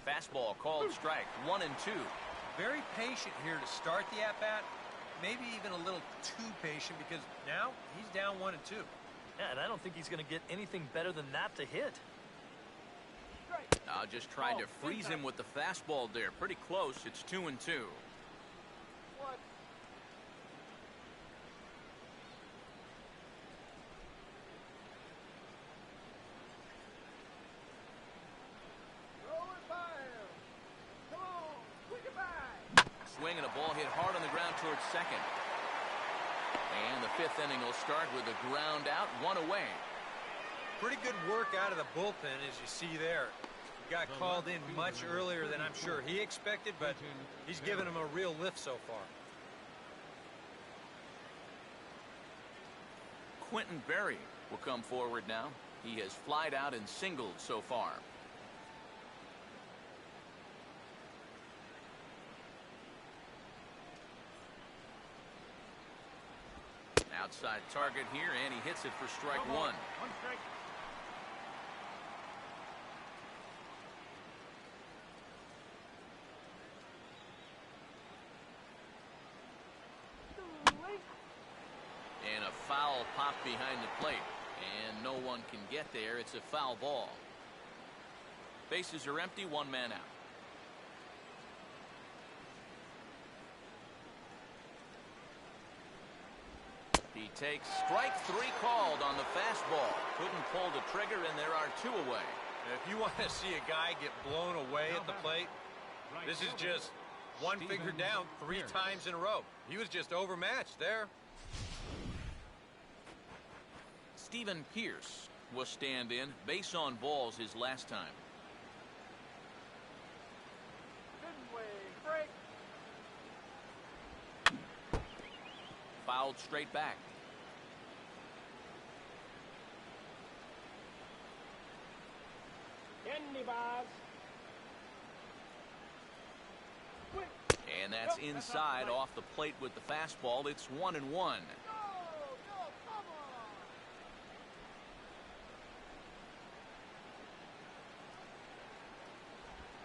Fastball called strike, 1-2. Very patient here to start the at-bat. Maybe even a little too patient because now he's down 1-2. Yeah, and I don't think he's going to get anything better than that to hit. Now just trying to freeze him with the fastball there. Pretty close. It's 2-2. What? Throw it by him. Come on, quick it back. Swing and a ball hit hard on the ground towards second. And the fifth inning will start with a ground out, one away. Pretty good work out of the bullpen, as you see there. He got called in much earlier than I'm sure he expected, but he's given him a real lift so far. Quentin Berry will come forward now. He has flied out and singled so far. Outside target here, and he hits it for strike one. One strike. And a foul pop behind the plate. And no one can get there. It's a foul ball. Bases are empty, one man out. He takes strike three called on the fastball. Couldn't pull the trigger, and there are two away. If you want to see a guy get blown away at the plate, this is just one finger down 3 times in a row. He was just overmatched there. Stephen Pierce will stand in. Base on balls his last time. Break. Fouled straight back. And that's inside off the plate with the fastball. It's 1-1. Go, come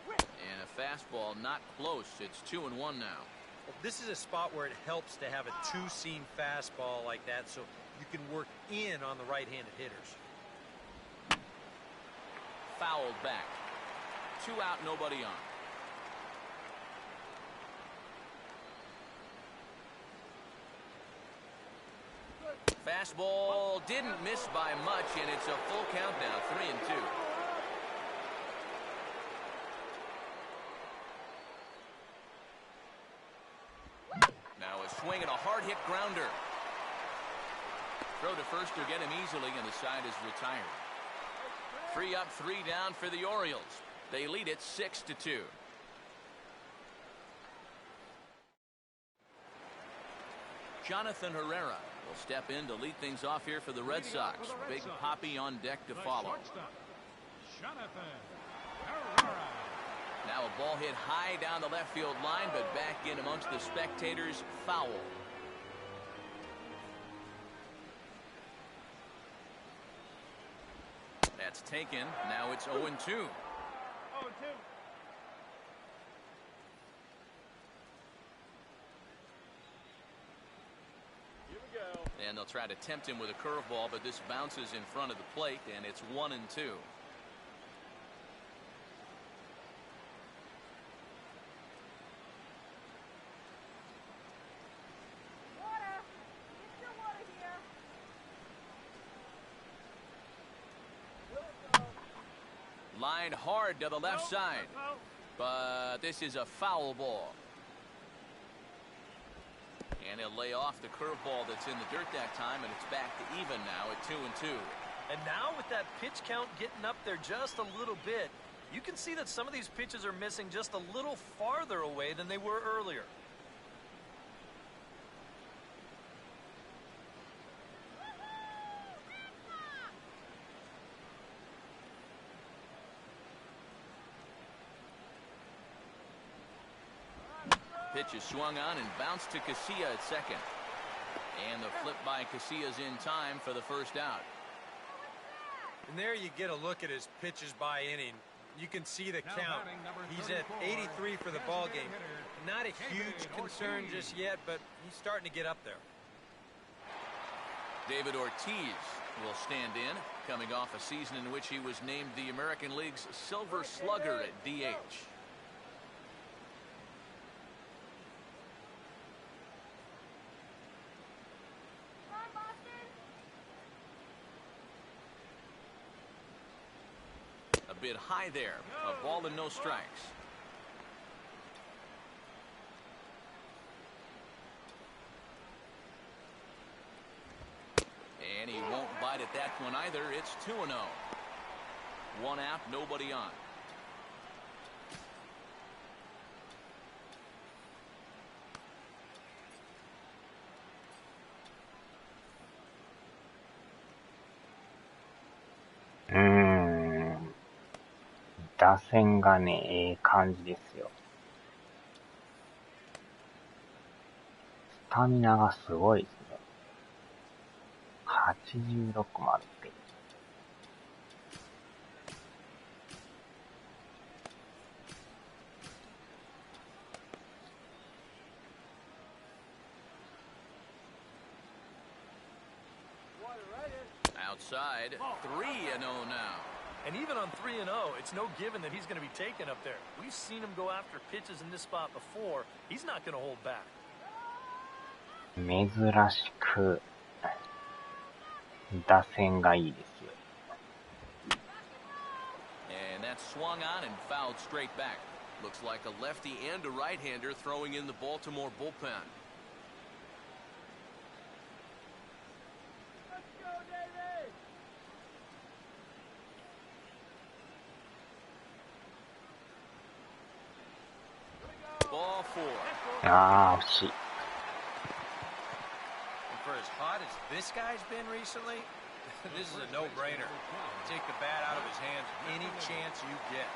on. And a fastball not close. It's 2-1 now. Well, this is a spot where it helps to have a two-seam fastball like that so you can work in on the right-handed hitters. Fouled back. 2 out, nobody on. Fastball didn't miss by much, and it's a full count now, 3-2. Now a swing and a hard-hit grounder. Throw to first to get him easily, and the side is retired. 3 up, 3 down for the Orioles. They lead it 6-2. Jonathan Herrera will step in to lead things off here for the Red Sox. Big Poppy on deck to follow. Jonathan Herrera. Now a ball hit high down the left field line, but back in amongst the spectators. Foul. That's taken. Now it's 0-2. 0-2. And they'll try to tempt him with a curveball, but this bounces in front of the plate, and it's 1-2. Water. Get your water here. Lined hard to the left side, but this is a foul ball. And he'll lay off the curveball that's in the dirt that time, and it's back to even now at 2-2. And now with that pitch count getting up there just a little bit, you can see that some of these pitches are missing just a little farther away than they were earlier. Pitch is swung on and bounced to Casilla at second. And the flip by Casilla's in time for the first out. And there you get a look at his pitches by inning. You can see the count. He's at 83 for the ball game. Not a huge concern just yet, but he's starting to get up there. David Ortiz will stand in, coming off a season in which he was named the American League's Silver Slugger at DH. A bit high there, a ball and no strikes. And he won't bite at that one either. It's 2-0. One out, nobody on. Mm. 打線がね、ええ感じですよ。スタミナがすごいですね。86もあって。Outside, 3-0 now. And even on 3-0, it's no given that he's going to be taken up there. We've seen him go after pitches in this spot before. He's not going to hold back. 珍しく打線がいいですよ。And that's swung on and fouled straight back. Looks like a lefty and a right-hander throwing in the Baltimore bullpen. Let's go, David! Ball 4. ああ、惜しい。For as hot as this guy's been recently, this is a no-brainer. Take the bat out of his hands any chance you get.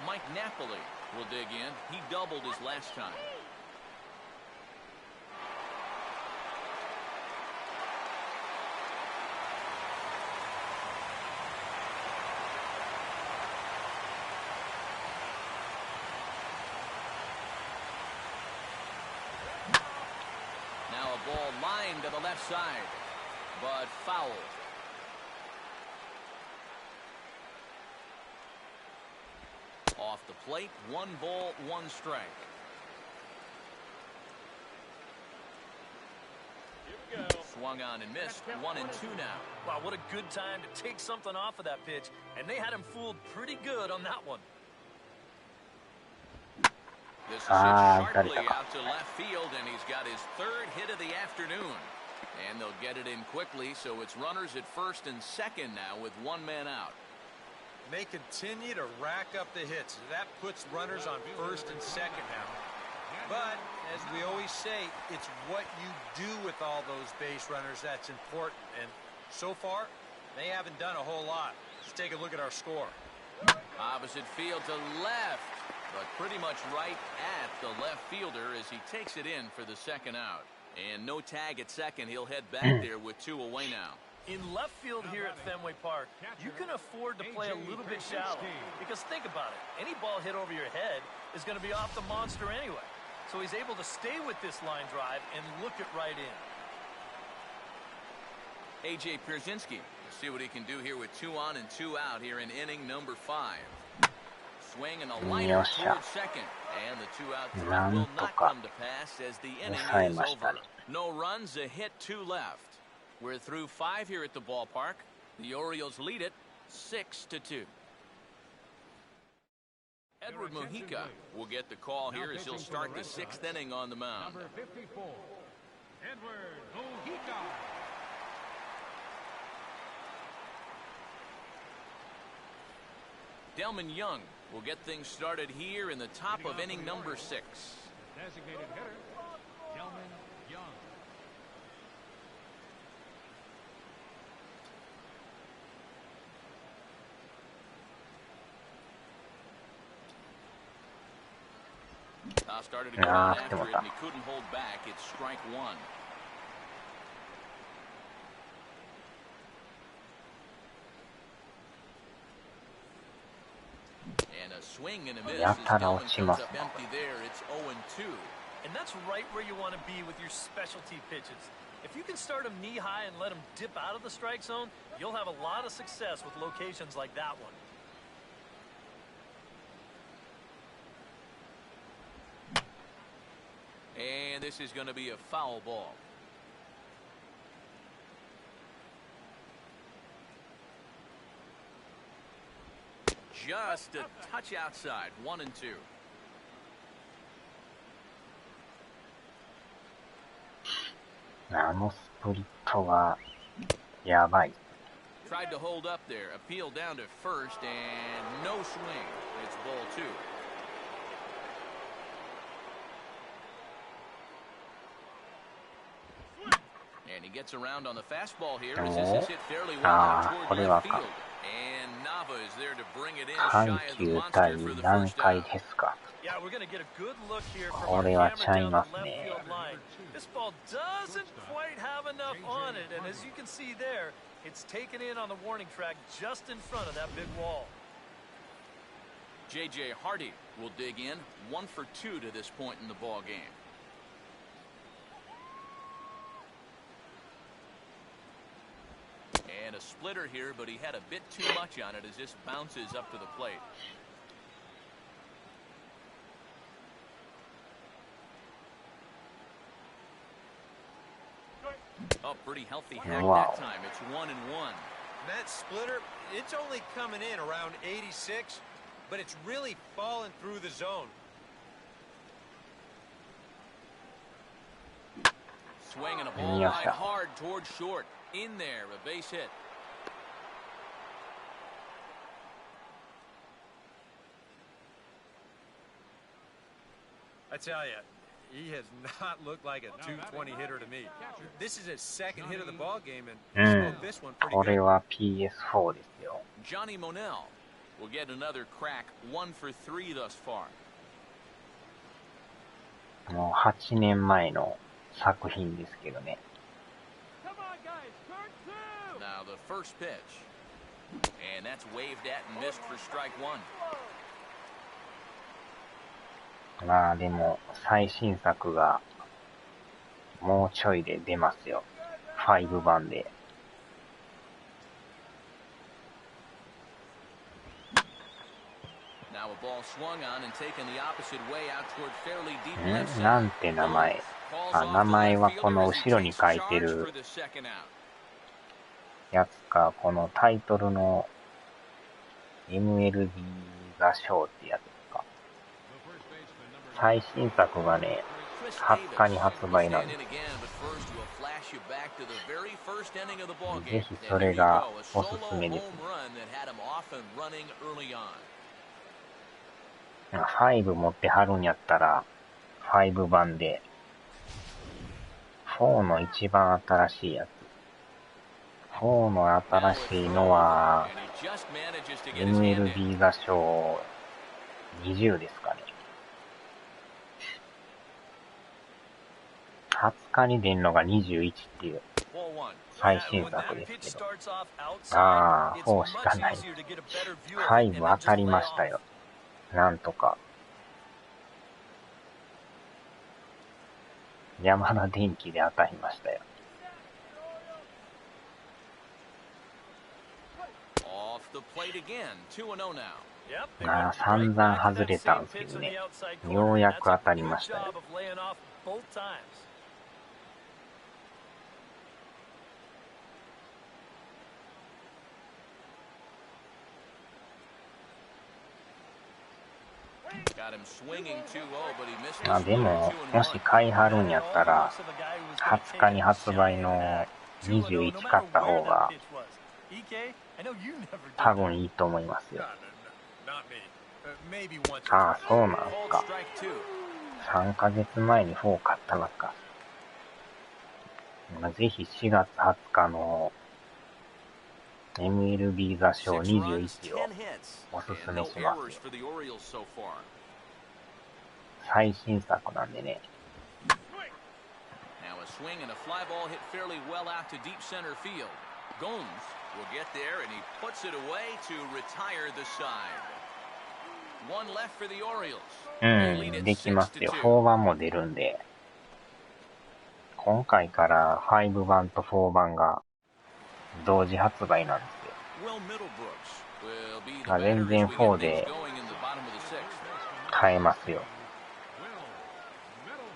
Mike Napoli will dig in. He doubled his last time. Now a ball lined to the left side, but fouled. Off the plate, 1 ball, 1 strike. Swung on and missed. 1-2 now. Wow, what a good time to take something off of that pitch. And they had him fooled pretty good on that one. This is sharply out to left field, and he's got his 3rd hit of the afternoon. And they'll get it in quickly, so it's runners at first and second now with 1 man out. They continue to rack up the hits. That puts runners on first and second now. But, as we always say, it's what you do with all those base runners that's important. And so far, they haven't done a whole lot. Just take a look at our score. Opposite field to left, but pretty much right at the left fielder as he takes it in for the 2nd out. And no tag at second. He'll head back there with 2 away now. In left field here at Fenway Park, you can afford to play a little bit shallow. Because think about it. Any ball hit over your head is going to be off the monster anyway. So he's able to stay with this line drive and look it right in. A.J. Pierzynski. See what he can do here with 2 on and 2 out here in inning number 5. Swing and a liner towards second. And the 2-out throw will not come to pass as the inning is over. No runs, a hit, 2 left. We're through 5 here at the ballpark. The Orioles lead it 6-2. Edward Mujica will get the call here as he'll start the 6th inning on the mound. Number 54, Edward Mujica. Delman Young will get things started here in the top of inning number 6. Designated hitter, Delman Young. Started to go on after it, and he couldn't hold back. It's strike 1. やたら落ちますね。And that's right where you want to be with your specialty pitches. If you can start them knee high and let them dip out of the strike zone, you'll have a lot of success with locations like that one. And this is going to be a foul ball. Just a touch outside, 1 and 2. あのスプリットはやばい。 Tried to hold up there, appeal down to first, and no swing. It's ball 2. And he gets around on the fastball here as this is hit fairly well out toward left field. And Nava is there to bring it in shy of the monster for the first down. Yeah, we're going to get a good look here from こ our れは camera ちゃい down ま the す left ね。 field line. This ball doesn't quite have enough on it, and as you can see there, it's taken in on the warning track just in front of that big wall. J.J. Hardy will dig in, 1 for 2 to this point in the ball game. And a splitter here, but he had a bit too much on it as this bounces up to the plate. Oh, pretty healthy hack that time. It's 1 and 1. That splitter, it's only coming in around 86, but it's really falling through the zone. Swinging a ball right hard towards short. In there, a base hit. I tell you, he has not looked like a 220 hitter to me. This is his second hit of the ball game, and he smoked this one pretty これ good. は PS4 ですよ。 Johnny Monell will get another crack, 1 for 3 thus far. もう8年前の作品ですけどね。 Come on, guys. Turn 2. Now the first pitch. And that's waved at and missed for strike 1. まあでも最新作がもうちょいで出ますよ。5版で。Now a ball swung on and taken the opposite way out toward fairly deep left center. なんて名前。あ、名前はこの後ろに書いてるやつか、このタイトルの MLB がショーってやつか。最新作がね、20日に発売なんです。ぜひそれがおすすめです。5持ってはるんやったら、5版で、4の一番新しいやつ。4の新しいのは、MLB 座賞20ですかね。20日に出んのが21っていう最新作ですけど。ああ、4しかない。5当たりましたよ。なんとか。山田電機で当たりましたよ。ああ、散々外れたんですけどね。ようやく当たりましたよ。まあでも、もし買いはるんやったら、20日に発売の21買った方が、多分いいと思いますよ。ああ、そうなんすか。3ヶ月前に4買ったばっか。ぜひ4月20日の MLB 座賞21をおすすめしますよ。最新作なんでね。One left for the Orioles. うん、できますよ。4番も出るんで。今回から5番と4番が同時発売なんですよ。全然4で買えますよ。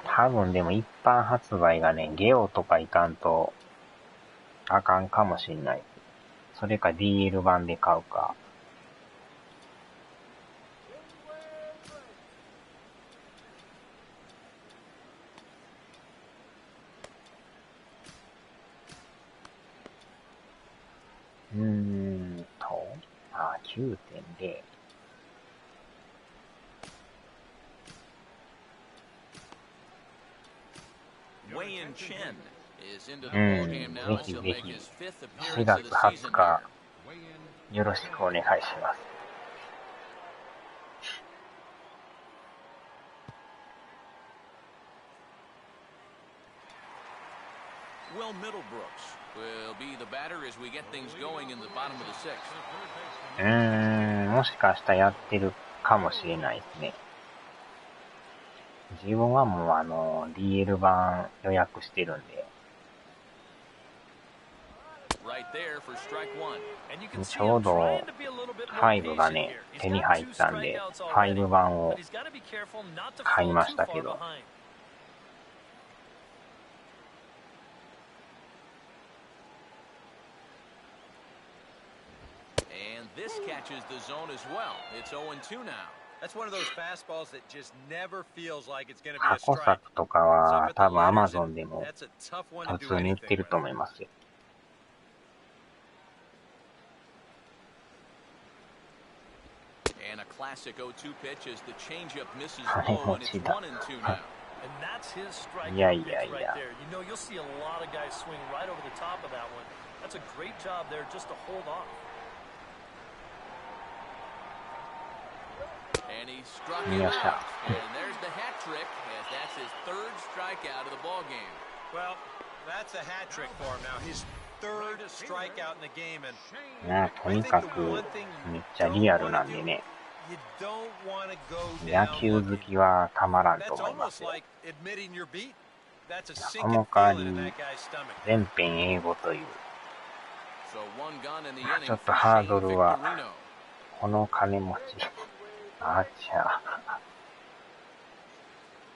多分でも一般発売がね、ゲオとかいかんとあかんかもしんない。それか DL 版で買うか。9.0。ぜひぜひ、4月20日、よろしくお願いします。もしかしたらやってるかもしれないですね。自分はもうDL 版予約してるんで。ちょうど5がね、手に入ったんで、5版を買いましたけど。This catches the zone as well. It's 0-2 now. That's one of those fastballs that just never feels like it's going to be 過 a 去 strike. 作とかは So 多分 if the leaders, Amazon でも that's a tough one to 普 do 通に売って anything ると with. 思いますよ。And a classic 0-2 pitch as the changeup misses あれ low 持 and it's ちだ。 1-2 now. And that's his strike Yeah, pitch yeah, right yeah. there. You know, you'll see a lot of guys swing right over the top of that one. That's a great job there just to hold off. And he struck him out. And there's the hat trick as that's his third strikeout of the ball game. Well, that's a hat trick for him now. His third strikeout in the game, and とにかくめっちゃリアルなんでね、 you don't want to go 野 down 球好 looking. きはたまらんと That's 思います almost よ。 like admitting you're beat. That's a そ sinking の代わ feeling in り that guy's stomach. 全編英語という、 So one gun in the ち inning ょっと for ハー Shane ドルは Victorino. この金持ち。あちゃ。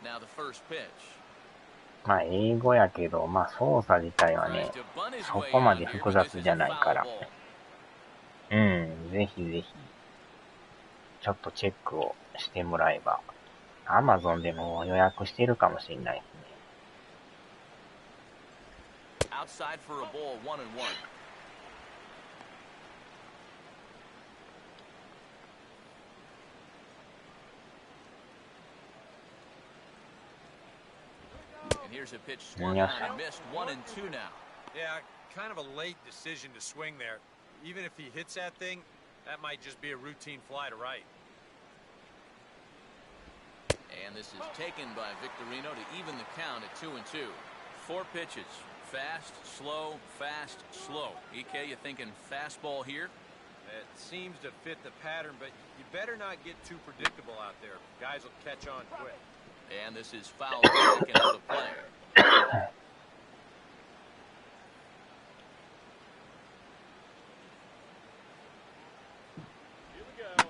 Now the first pitch. まあ英語やけど、まあ操作自体は Tries ね、 to bunt his そ way こま out で here, 複 but 雑 this is じ a ゃないか foul ら。 ball. ぜひぜひ、ちょっとチェックをしてもらえば。Amazon でも予約してるかもしれないですね。 Outside for a ball, 1-1. And here's a pitch swung Yes. on and missed, 1-2 now. Yeah, kind of a late decision to swing there. Even if he hits that thing, that might just be a routine fly to right. And this is taken by Victorino to even the count at 2-2. 4 pitches. Fast, slow, fast, slow. EK, you thinking fastball here? It seems to fit the pattern, but you better not get too predictable out there. Guys will catch on quick. And this is foul taken out of play. Here we go.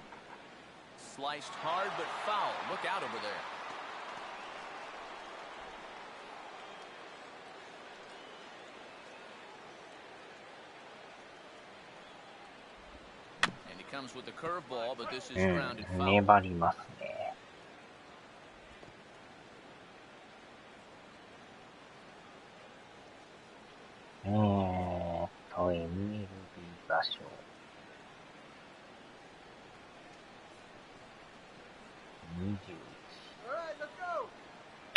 Sliced hard but foul. Look out over there. And he comes with the curveball, but this is grounded foul. 粘りますね。MLB 場所。21。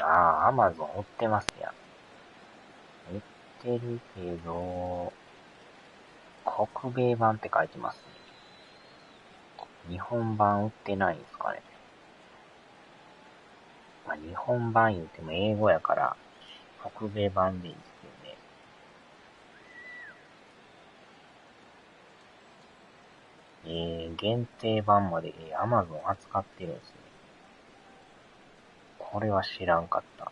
Amazon 売ってますやん。売ってるけど、北米版って書いてますね。日本版売ってないんですかね。まあ、日本版言っても英語やから、北米版でいいんですけどね。限定版まで、Amazon 扱ってるんですね。これは知らんかった。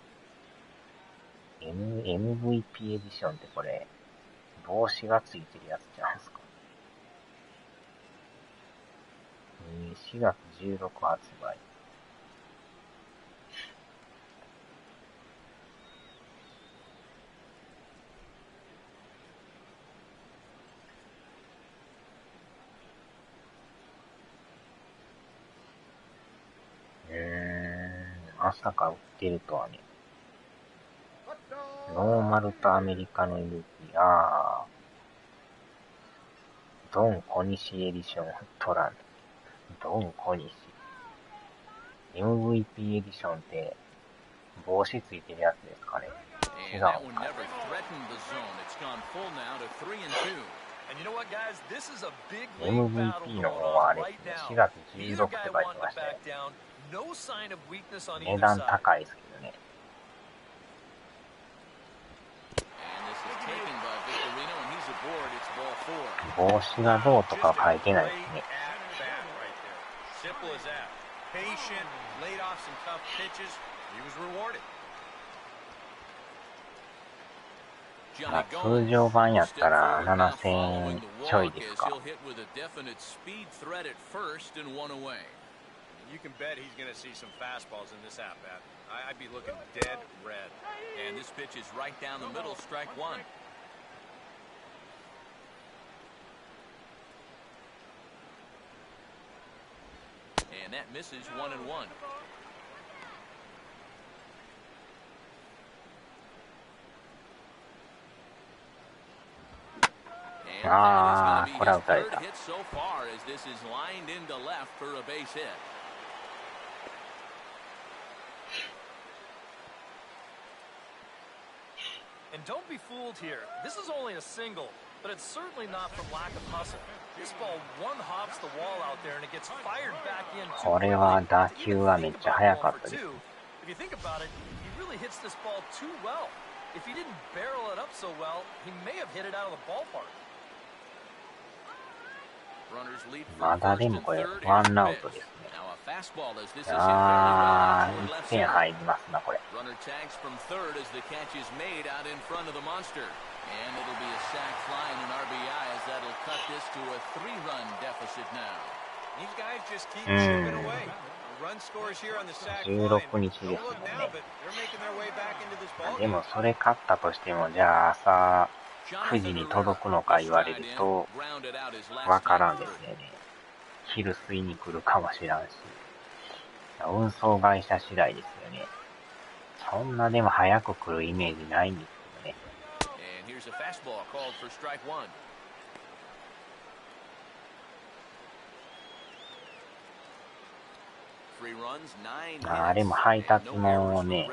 MVP エディションってこれ、帽子がついてるやつじゃないですか。4月16発売。まさか売ってるとはね。ノーマルとアメリカの MVP、ドン小西エディショントラン。ドン小西。MVP エディションって帽子ついてるやつですかね。違う。MVP の方はあれですね、4月16って書いてましたね。値段高いですけどね。帽子がどうとか書いてないですね。まあ、通常版やったら7000円ちょいですか。You can bet he's going to see some fastballs in this at-bat. I'd be looking dead red. And this pitch is right down the middle, strike one. And that misses 1-1. And これは打たれた。hit so far as this is lined into left for a base hit. And don't be fooled here. This is only a single, but it's certainly not from lack of hustle. This ball one hops the wall out there and it gets fired back in. これは打球はめっちゃ速かったです。If you think about it, he really hits this ball too well. If he didn't barrel it up so well, he may have hit it out of the ballpark. まだでもこれワンアウトですね。1点入りますなこれ。Runner tags from third as the catch is made out in front of the monster. And it'll be a sac fly and an RBI as that'll cut this to a 3-run deficit now. These guys just keep chipping away. Run scores here on the sac line. 16日ですね。 They're making their way back into this ball. でもそれ勝ったとしても、じゃあ朝9時に届くのか言われるとわからんですよね。昼過ぎに来るかもしれんし、運送会社次第ですよね。そんなでも早く来るイメージないんですけどね。あれも配達のね、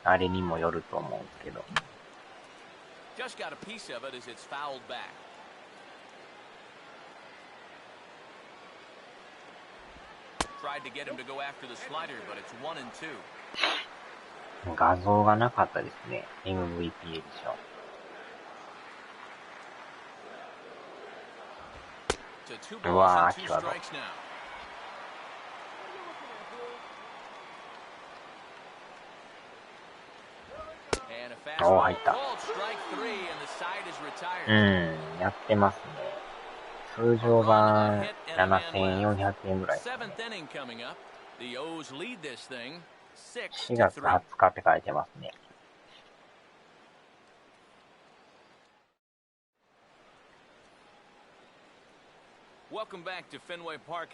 あれにもよると思うんですけど。Just got a piece of it as it's fouled back. Tried to get him to go after the slider, but it's 1-2. 画像がなかったですね。MVP エディション。うわー、際どい。おー、入った。やってますね。通常版7400円ぐらいですね。4月20日って書いてますね。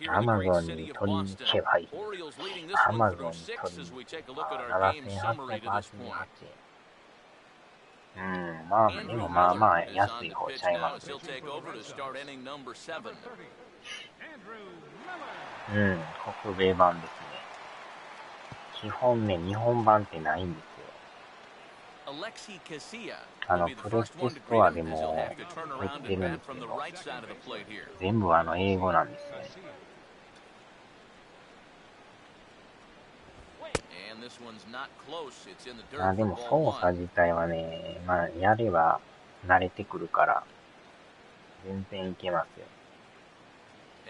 Amazon に取りに行けばいい。Amazon に取りに行けば7888円。まあ、でもまあまあ安い方ちゃいますね。北米版ですね。基本ね、日本版ってないんですよ。プレステストアでも売ってるんですけど、全部英語なんですよね。でも操作自体はね、まあやれば慣れてくるから全然いけますよ。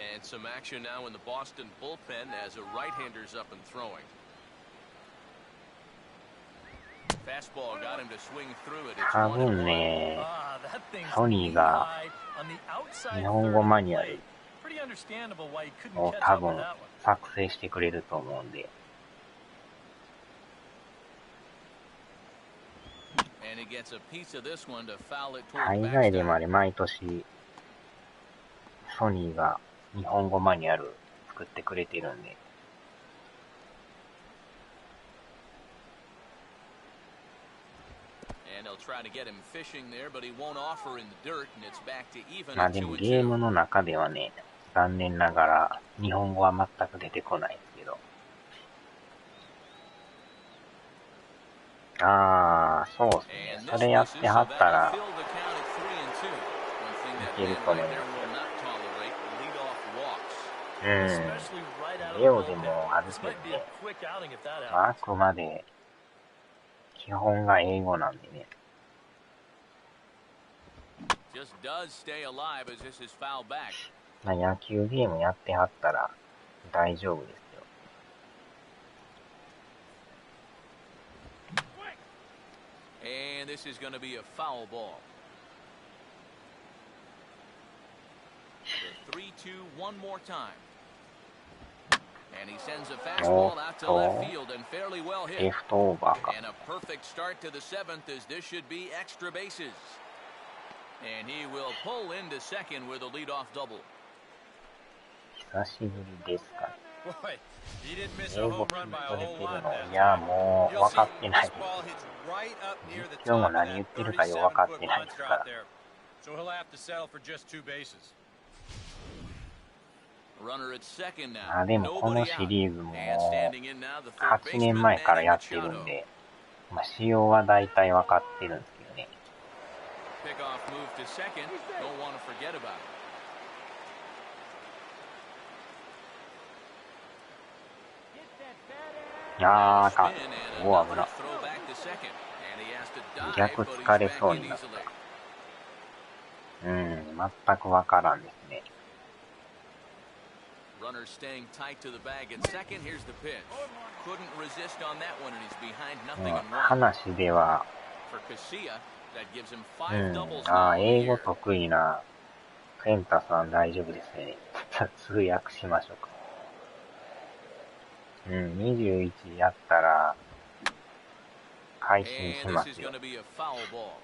And some action now in the Boston bullpen as a right-hander's up and throwing. Fastball got him to swing through it. 多分ね、ソニーが日本語マニュアルを多分作成してくれると思うんで。海外でもあれ毎年ソニーが日本語マニュアル作ってくれてるんで。まあでもゲームの中ではね、残念ながら日本語は全く出てこないんですけど。ああ、そうですね。それやってはったらいけると思いますよ。レオでもあるけどね、あくまで基本が英語なんでね。まあ野球ゲームやってはったら大丈夫ですよ。And this is going to be a foul ball. The 3-2 one more time. And he sends a fastball out to left field and fairly well hit. And a perfect start to the seventh as this should be extra bases. And he will pull into second with a leadoff double. 久しぶりですか。 Boy, he didn't miss 英 a 語 home 聞 run い by a 取れ whole てる lot の。 there. いや、もう You'll 分か see ってない this ball hits right up near the 今日 top も of 何 that 言ってるかよく分かってないです 37-foot から monster out there. So he'll have to settle for just 2 bases. Runner at second now. あ、でもこの Nobody シ out. リーズも And standing in now the third 8年 baseman 前から Manny やってるん Machado. で、まあ、仕様は大体分かってるんですけどね。Pickoff move to second. Don't want to forget about it. いやー、あかん。おお、危な。逆疲れそうになった。全く分からんですね。Runner staying tight to the bag at second. Here's the pitch. Couldn't resist on that one, and he's behind nothing and one. 話では、For Casilla, that gives him 5 doubles あ now あ、英語 here. 得意なペンタさん大丈夫ですね。通訳しましょうか。21やったら、配信し And ま this す is よ。going to be a foul ball.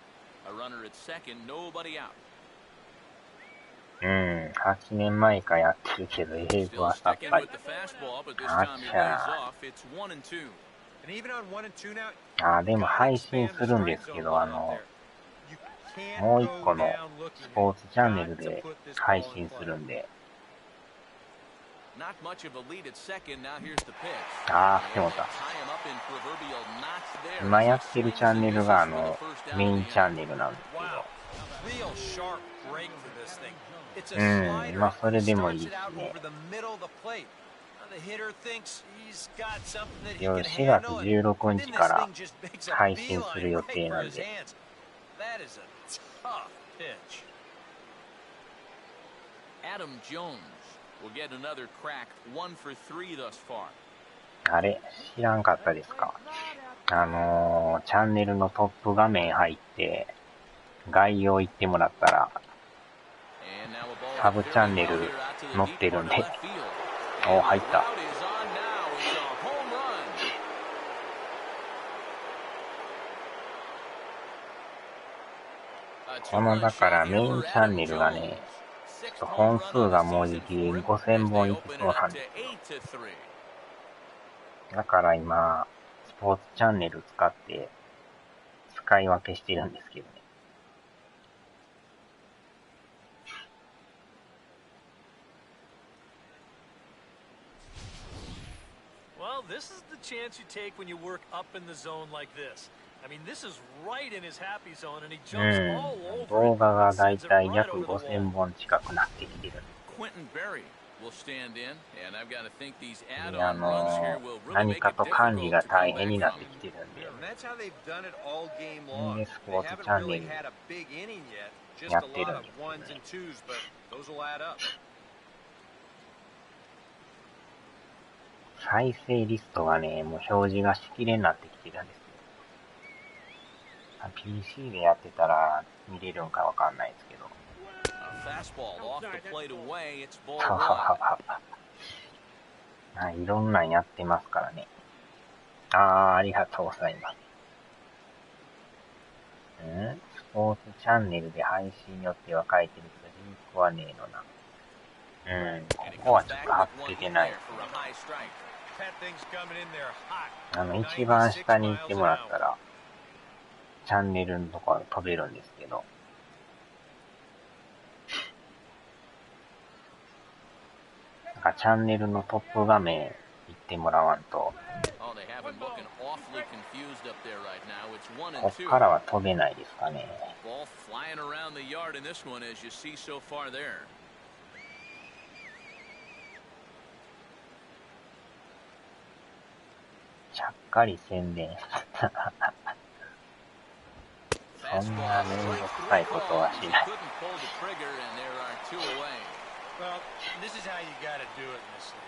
A runner at second, nobody out. 8年前からやってるけど、英語 Still はさっ sticking ぱり。 with the fastball, but this あ time っ he ち lays ゃ off. It's 1 and 2. And even on 1 and 2 now, あ、でも配信するんですけど、もう一個のスポーツチャンネルで配信するんで。Not much of a lead at second. Now here's the pitch. あー、来てもた。 Tie him up in proverbial knots there. 今やってるチャンネルがメインチャンネルなんですけ wow, real sharp break for this thing. It's a ど。slider. まあそれでもいい Starts で it す out ね。 over the middle of the plate. Now the hitter thinks he's got something that he 4 can 月 handle, and 16 then 日 this から thing just makes a 配信 beeline する予 right 定 for なん his で。 hands. That is a tough pitch. Adam Jones will get another crack. 1 for 3 thus far. あれ知らんかったですか？チャンネルのトップ画面入って、概要言ってもらったら、サブチャンネル載ってるんで、お、入った。このだからメインチャンネルがね、ちょっと本数がもうじき5000本いきそうなんですよ。だから今、スポーツチャンネル使って使い分けしてるんですけどね。Well, this is the chance you take when you work up in the zone like this. I mean, this is right in his happy zone, and he jumps all over 動画が it だい and sends it たい right 約 over the 5000 wall. 本近くなってきてる。Quentin Berry will stand in, and I've got to think these で add-on runs here will really 何 make か it と管理 difficult が to 大 come 変に back なっ from. てきてるんで、 And that's how they've done it all game long. Yes, They Sports haven't Channel really had a big inning yet, just や a ってる lot ん of ですよ ones ね。 and twos, but those will add up. 再生リストがね、もう表示がしきれになってきてたんですけど。PC でやってたら見れるんかわかんないですけど。はははは。いろんなんやってますからね。ありがとうございます。スポーツチャンネルで配信予定は書いてるけど、リンクはねえのな。ここはちょっと貼っつけてない。一番下に行ってもらったら、チャンネルのところ飛べるんですけど。なんかチャンネルのトップ画面行ってもらわんと、こっからは飛べないですかね。ちゃっかり宣伝。そんなめんどくさいことはしない。Well, this is how you got to do it in this league.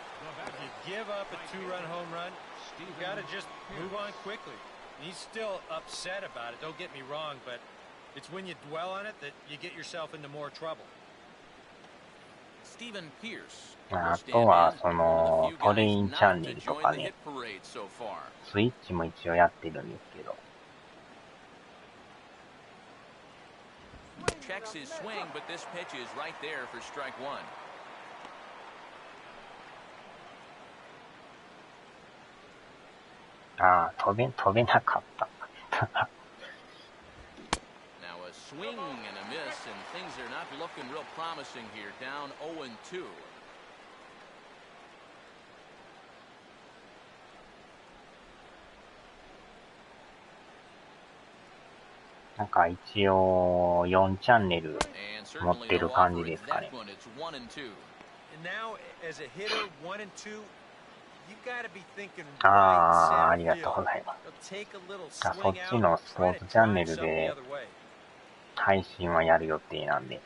If you give up a two-run home run, you got to just move on quickly. He's still upset about it, don't get me wrong, but it's when you dwell on it that you get yourself into more trouble. あとは、トレインチャンネルとかね、スイッチも一応やってるんですけど。Checks his swing, but this pitch is right there for strike one.飛べなかった。Now a swing and a miss, and things are not looking real promising here. Down 0-2. なんか一応4チャンネル持ってる感じですかね。ありがとうございます。そっちのスポーツチャンネルで配信はやる予定なんで。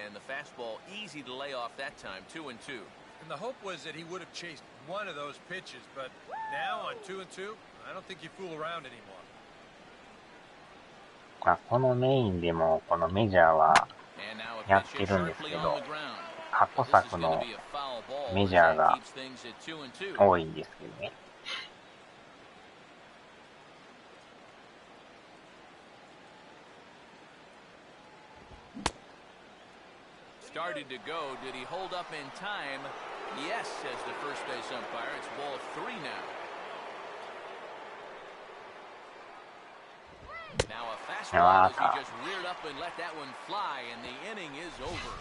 And the hope was that he would have chased one of those pitches, but now on 2-2, I don't think you fool around anymore. このメインでもこのメジャーはやってるんですけど、過去作のメジャーが多いんですけどね。Started to go. Did he hold up in time? Yes, says the first base umpire. It's ball 3 now. Now a fastball as he just reared up and let that one fly, and the inning is over.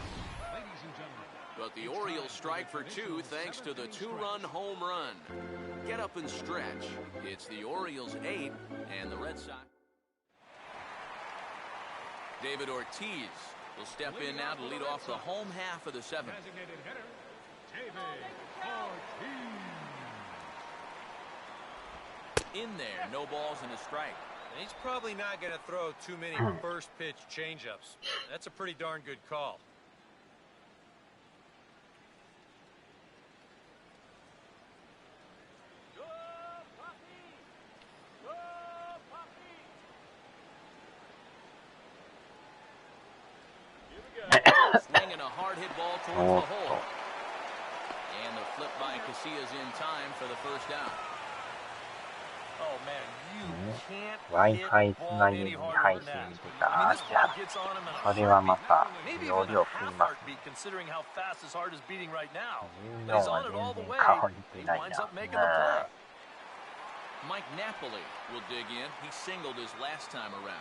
But the Orioles strike for 2 thanks to the 2-run home run. Get up and stretch. It's the Orioles 8 and the Red Sox. David Ortiz will step in now to lead off the home half of the 7th. In there, no balls and a strike. And he's probably not going to throw too many first pitch changeups. That's a pretty darn good call. Swinging a hard hit ball towards the hole. And the flip by Casillas in time for the first out. Oh man, you can't Wi-Fi つなぎに配信してた。じゃあ、それはまた容量食います。14は全然顔似てないな。Mike Napoli will dig in. He singled his last time around.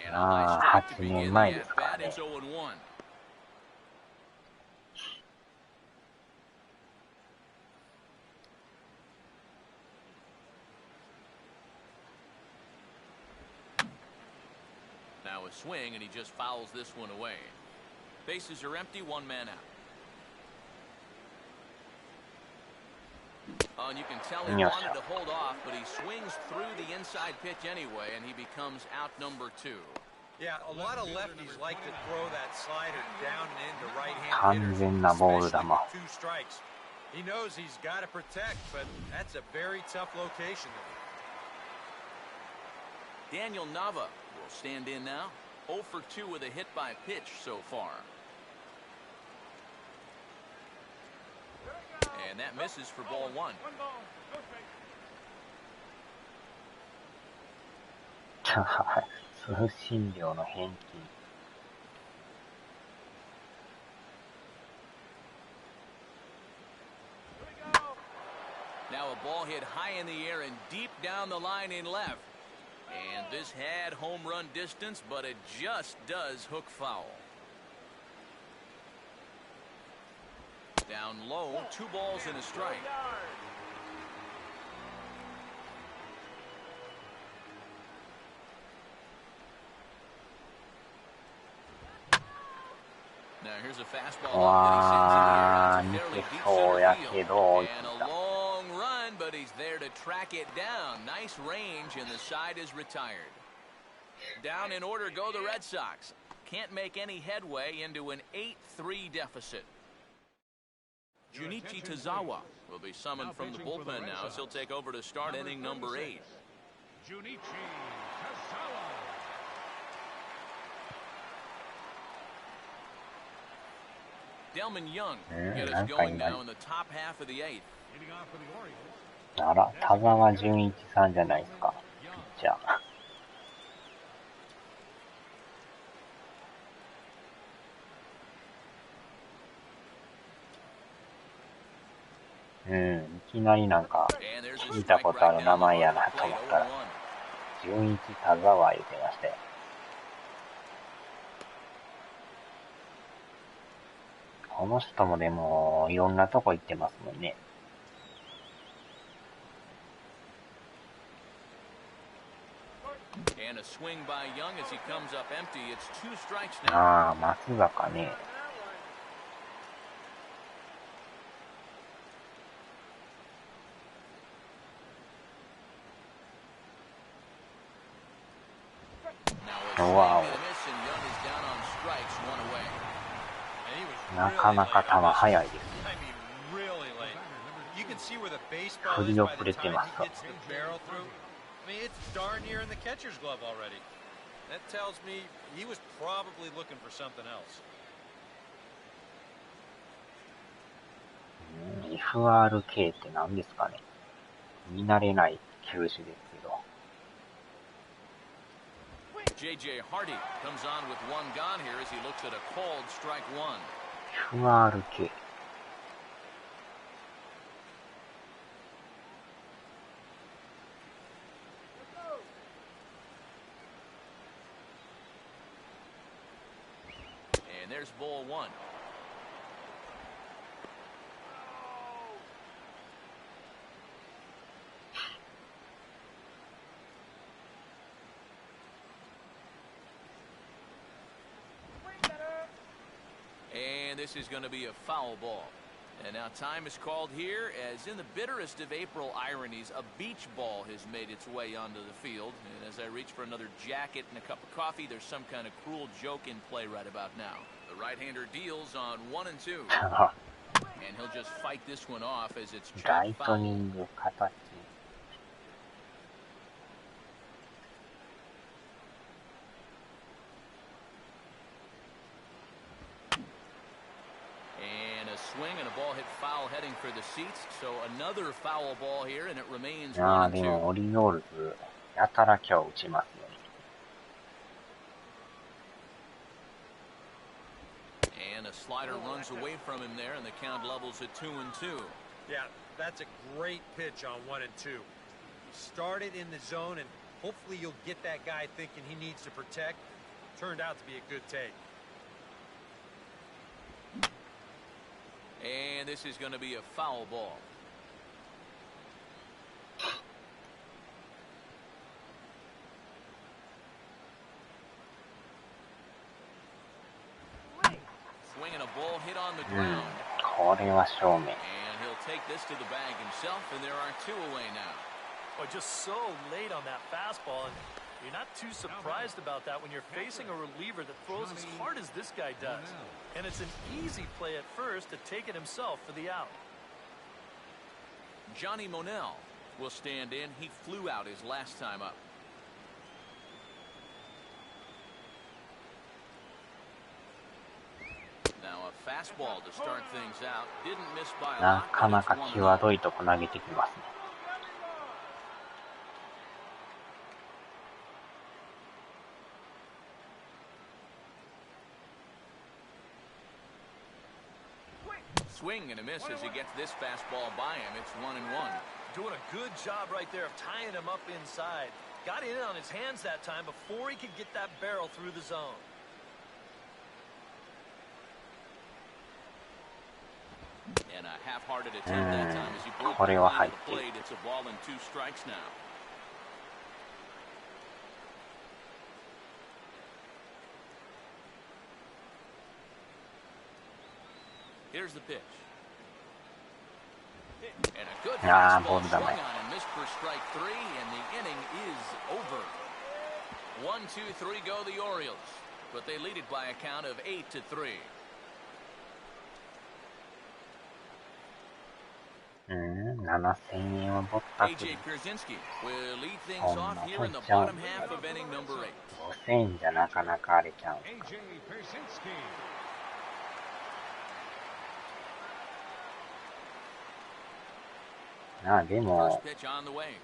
And a nice strike to begin the at-bat. It's 0-1. Now a swing, and he just fouls this one away. Bases are empty, 1 man out. Oh, and you can tell he wanted to hold off, but he swings through the inside pitch anyway, and he becomes out number 2. Yeah, a lot of lefties like to throw that slider down and into right-hand hitters, 完全なボール球。 especially with 2 strikes. He knows he's got to protect, but that's a very tough location there. Daniel Nava will stand in now. 0 for 2 with a hit by pitch so far. And that misses for ball 1. 1 ball, no strike. 通信量の返金。Now a ball hit high in the air and deep down the line in left. And this had home run distance, but it just does hook foul. Down low, 2 balls and a strike. Now here's a fastballわー、that he sends in the air. It's a 抜 fairly け deep そうや center け field. ど、 And a long run, but he's there to track it down. Nice range, and the side is retired. Down in order go the Red Sox. Can't make any headway into an 8-3 deficit. Junichi Tazawa will be summoned from the bullpen now, as he'll take over to start inning number 8. Junichi Tazawa. Delman Young get us going now in the top half of the 8th. Leading off for the Orioles. あら、田沢純一さんじゃないですか、ピッチャー。いきなりなんか聞いたことある名前やなと思ったら、純一田沢言ってましたよ。この人もでもいろんなとこ行ってますもんね。And a swing by Young as he comes up empty. It's 2 strikes now. ああ、松坂ね。わお。なかなか球速いですね。振り遅れてます。I mean, it's darn near in the catcher's glove already. That tells me he was probably looking for something else. FRK って何ですかね。見慣れない球種ですけど。JJ Hardy comes on with 1 gone here as he looks at a called strike 1. FRK。And there's ball 1. And this is going to be a foul ball. And now time is called here, as in the bitterest of April ironies, a beach ball has made its way onto the field. And as I reach for another jacket and a cup of coffee, there's some kind of cruel joke in play right about now. The right-hander deals on 1 and 2. And he'll just fight this one off as it's checked foul. Swing and a ball hit foul heading for the seats, so another foul ball here, and it remains 1 and 2. でもオリオールズやたら今日打ちますよね。And a slider runs away from him there, and the count levels at 2 and 2. Yeah, that's a great pitch on 1 and 2. He started in the zone, and hopefully you'll get that guy thinking he needs to protect. Turned out to be a good take. And this is going to be a foul ball. Swinging a ball hit on the ground. これは正面。And he'll take this to the bag himself, and there are 2 away now. Well, just so late on that fastball, and you're not too surprised about that when you're facing a reliever that throws as hard as this guy does. And it's an easy play at first to take it himself for the out. Johnny Monell will stand in. He flew out his last time up. Now a fastball to start things out. Didn't miss by a な lot. かなか際どいとこ投げてきますね。Swing and a miss as he gets this fastball by him. It's 1-1. Doing a good job right there of tying him up inside. Got in on his hands that time before he could get that barrel through the zone. And a half-hearted attempt that time as he broke これは the 入ってる。 plate. It's a ball and 2 strikes now. Here's the pitch. And a good fastball swung on and missed for strike 3, and the inning is over. 1, 2, 3 go the Orioles, but they lead it by a count of 8-3. 7000円をぼったくり。 AJ Pierzynski will lead things off here in the bottom half of inning number 8. 5000円じゃなかなか荒れちゃう。AJ Pierzynski. なあ、でも First pitch on the way.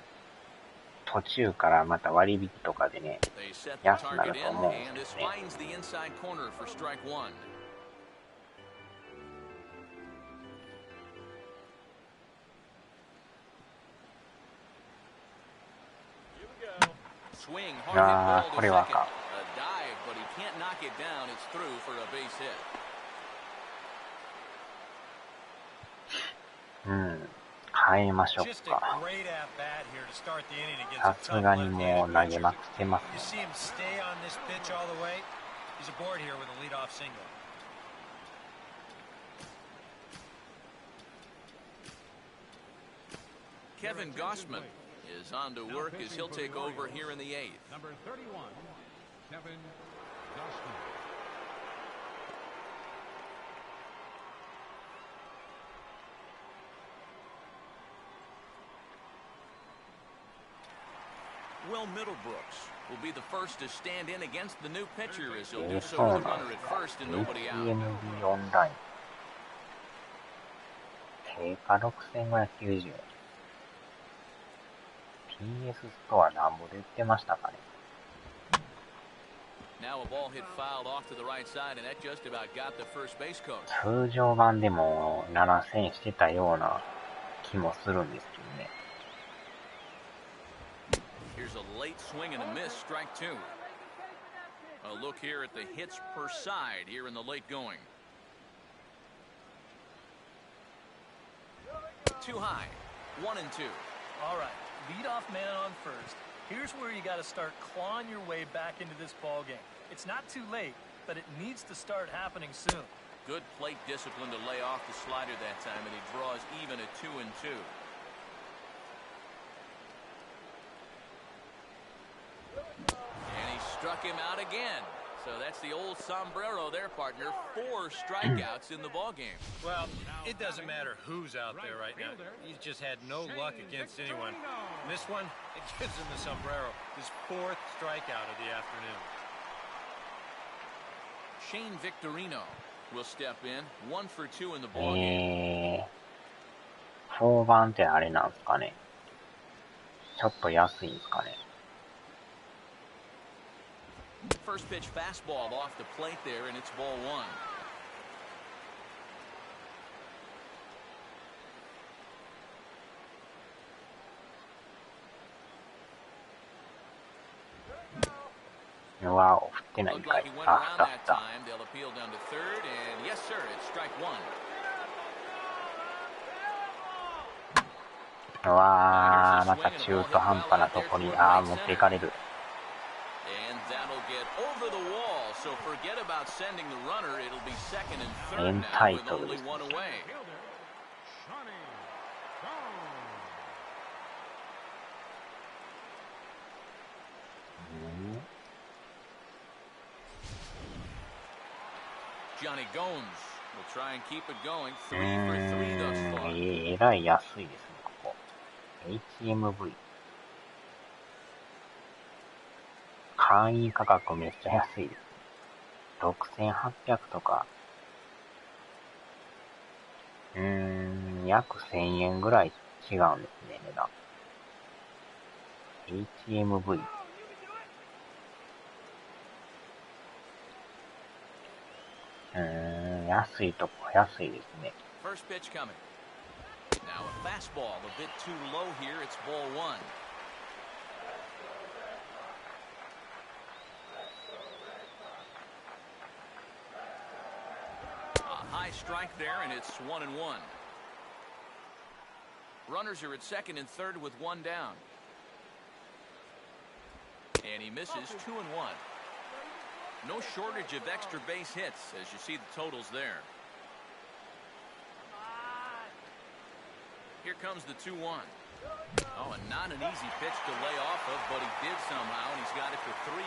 途中からまた割引とかでね、 They set the 安くな target ると in, 思うん and です this ね。 finds the inside corner for strike 1. Swing hard hit ball to これは second. か。 A dive, but he can't knock it down. It's through for a base hit. 変えましょう Just a か。 great at bat here to start the inning against さ a す tough がにもう left-handed 投げ pitcher. まくってま You す see ね。 him stay on this pitch all the way. He's aboard here with a leadoff single. Kevin Gossman is on to work as he'll take over here in the 8th. Number 31, Kevin Gossman. Will Middlebrooks will be the first to stand in against the new pitcher as he'll do so with a runner at first and nobody out. MEDAN オンライン。定価6590円。PS ストアなんぼで売ってましたかね。 Now a ball hit fouled off to the right side, and that just about got the first base coach. 通常版でも7000円してたような気もするんですけどね。 Here's a late swing and a miss, strike 2. A look here at the hits per side here in the late going. Too high, 1 and 2. All right, leadoff man on first. Here's where you got to start clawing your way back into this ball game. It's not too late, but it needs to start happening soon. Good plate discipline to lay off the slider that time, and he draws even at 2 and 2. And he struck him out again. So that's the old sombrero there, partner. 4 strikeouts in the ballgame. Well, it doesn't matter who's out there right now. He's just had no luck against anyone. And this one, it gives him the sombrero. His 4th strikeout of the afternoon. Shane Victorino will step in. 1 for 2 in the ballgame. 4番ってあれなんですかね。ちょっと安いんですかね。 First pitch fastball off the plate there, and it's ball 1. Wow, 振ってないん Looked か like い。 he went あ、 around だっ that た。 time. They'll appeal down to third, and yes, sir, it's strike 1. うわー、また中途半端なとこに、持っていかれる。 And that'll get over the wall, so forget about sending the runner. It'll be second and third now with only 1 away. Johnny Gomes will try and keep it going. 3 for 3 thus far. えらい安いですね、ここ。HMV。会員価格めっちゃ安いですね。6800とか。約1000円ぐらい違うんですね、値段。HMV。安いとこ安いですね。First pitch coming. Now a fastball, a bit too low here. It's ball 1. A high strike there, and it's 1-1. Runners are at second and third with 1 down. And he misses 2-1. No shortage of extra base hits, as you see the totals there. Here comes the 2-1. Oh, and not an easy pitch to lay off of, but he did somehow, and he's got it for 3-1.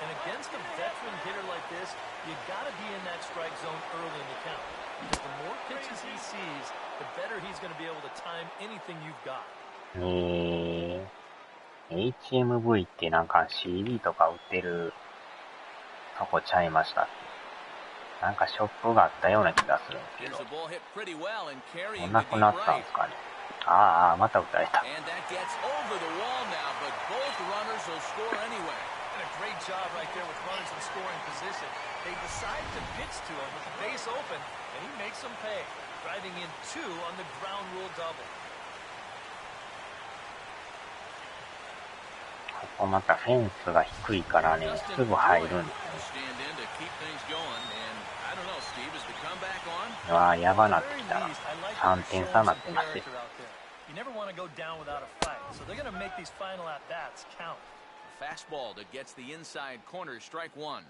And against a veteran hitter like this, you got to be in that strike zone early in the count. Because the more pitches he sees, the better he's going to be able to time anything you've got. HMV ってなんか CD とか売ってるとこちゃいましたっけ？なんかショップがあったような気がするんですけど。もうなくなったんですかね。ああ、また打たれた。And a great job right there with runners in scoring position. They decide to pitch to him with the base open, and he makes them pay, driving in 2 on the ground rule double. ここまたフェンスが低いからね、すぐ入るんですよ。うわぁ、やばなってきたな。3点差になってますよ。You never want to go down without a fight, so they're going to make these final at-bats count. Fastball that gets the inside corner, strike 1.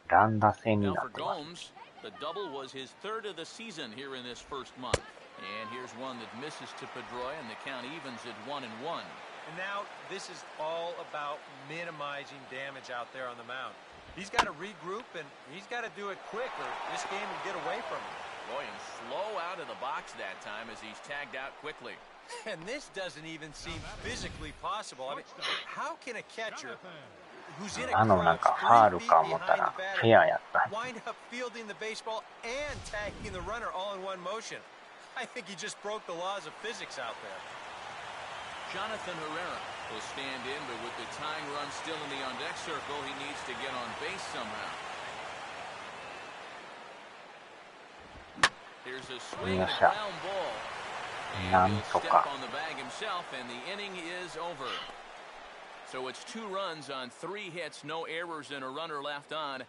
乱打戦にな Now っ for てます。 Gomes, the double was his 3rd of the season here in this first month. And here's one that misses to Pedroia, and the count evens at 1-1. And now this is all about minimizing damage out there on the mound. He's got to regroup, and he's got to do it quick, or this game will get away from him. Boy, and slow out of the box that time as he's tagged out quickly. And this doesn't even seem physically possible. I mean, how can a catcher who's in a crowd 3 feet behind the batter wind up fielding the baseball and tagging the runner all in one motion? I think he just broke the laws of physics out there. Jonathan Herrera will stand in, but with the tying run still in the on-deck circle, he needs to get on base somehow. Here's a swing and a ground ball. And he'll step on the bag himself, and the inning is over. So it's 2 runs on 3 hits, no errors, and a runner left on.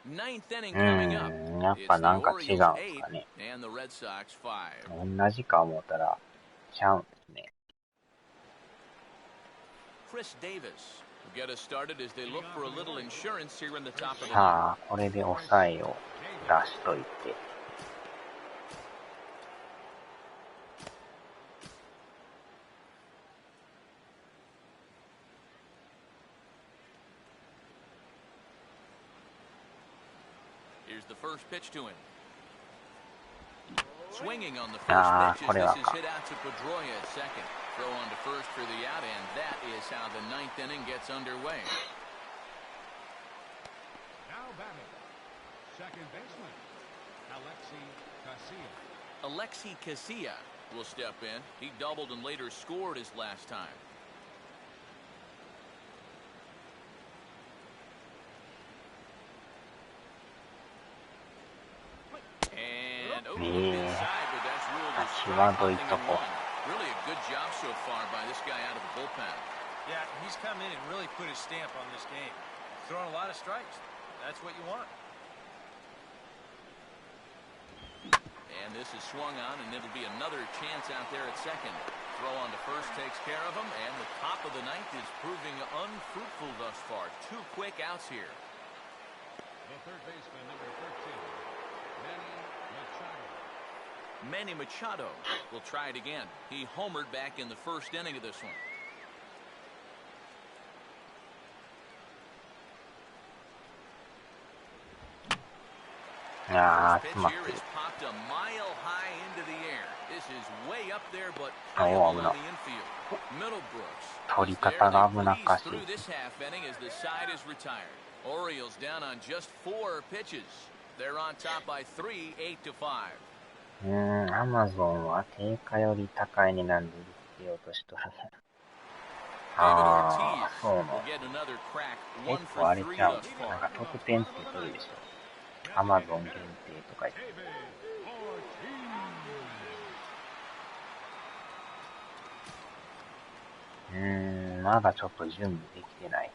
9th inning coming up. やっぱなんか違うんですかね。 And the Red Sox 5. 同じか思ったらちゃうんですね。Chris Davis will get us started as they look for a little insurance here in the top of the さあ、これで抑えを出しといて。Here's the first pitch to him. Swinging on the first pitch as this is hit out to Pedroia at second. Throw on to first for the out, and that is how the 9th inning gets underway. Now batting, second baseman, Alexi Casilla will step in. He doubled and later scored his last time. And inside, but that's ruled as strike one. Really a good job so far by this guy out of the bullpen. Yeah, he's come in and really put his stamp on this game. Throwing a lot of strikes. That's what you want. And this is swung on, and it'll be another chance out there at second. Throw on to first takes care of him, and the top of the 9th is proving unfruitful thus far. 2 quick outs here. The third baseman, number 13, Manny Machado will try it again. He homered back in the first inning of this one. あー、 First 詰まっ pitch て here る。 is popped a mile high into the air. This is way up there, but お high ー、 up 危 on な。 the infield. Middlebrooks 取り is there. 方 They が危なっ breeze かしい。 through this half inning as the side is retired. Orioles down on just 4 pitches. They're on top by 3, 8-5. アマゾンは定価より高い値段で売ってようとしとる。David あー、 Ortiz そうな will の。 get another crack. 結 1 構 for あれ 3 ちゃう。 thus far. なんか特典つけとるでしょ。アマゾン限定とか言って。まだちょっと準備できてない。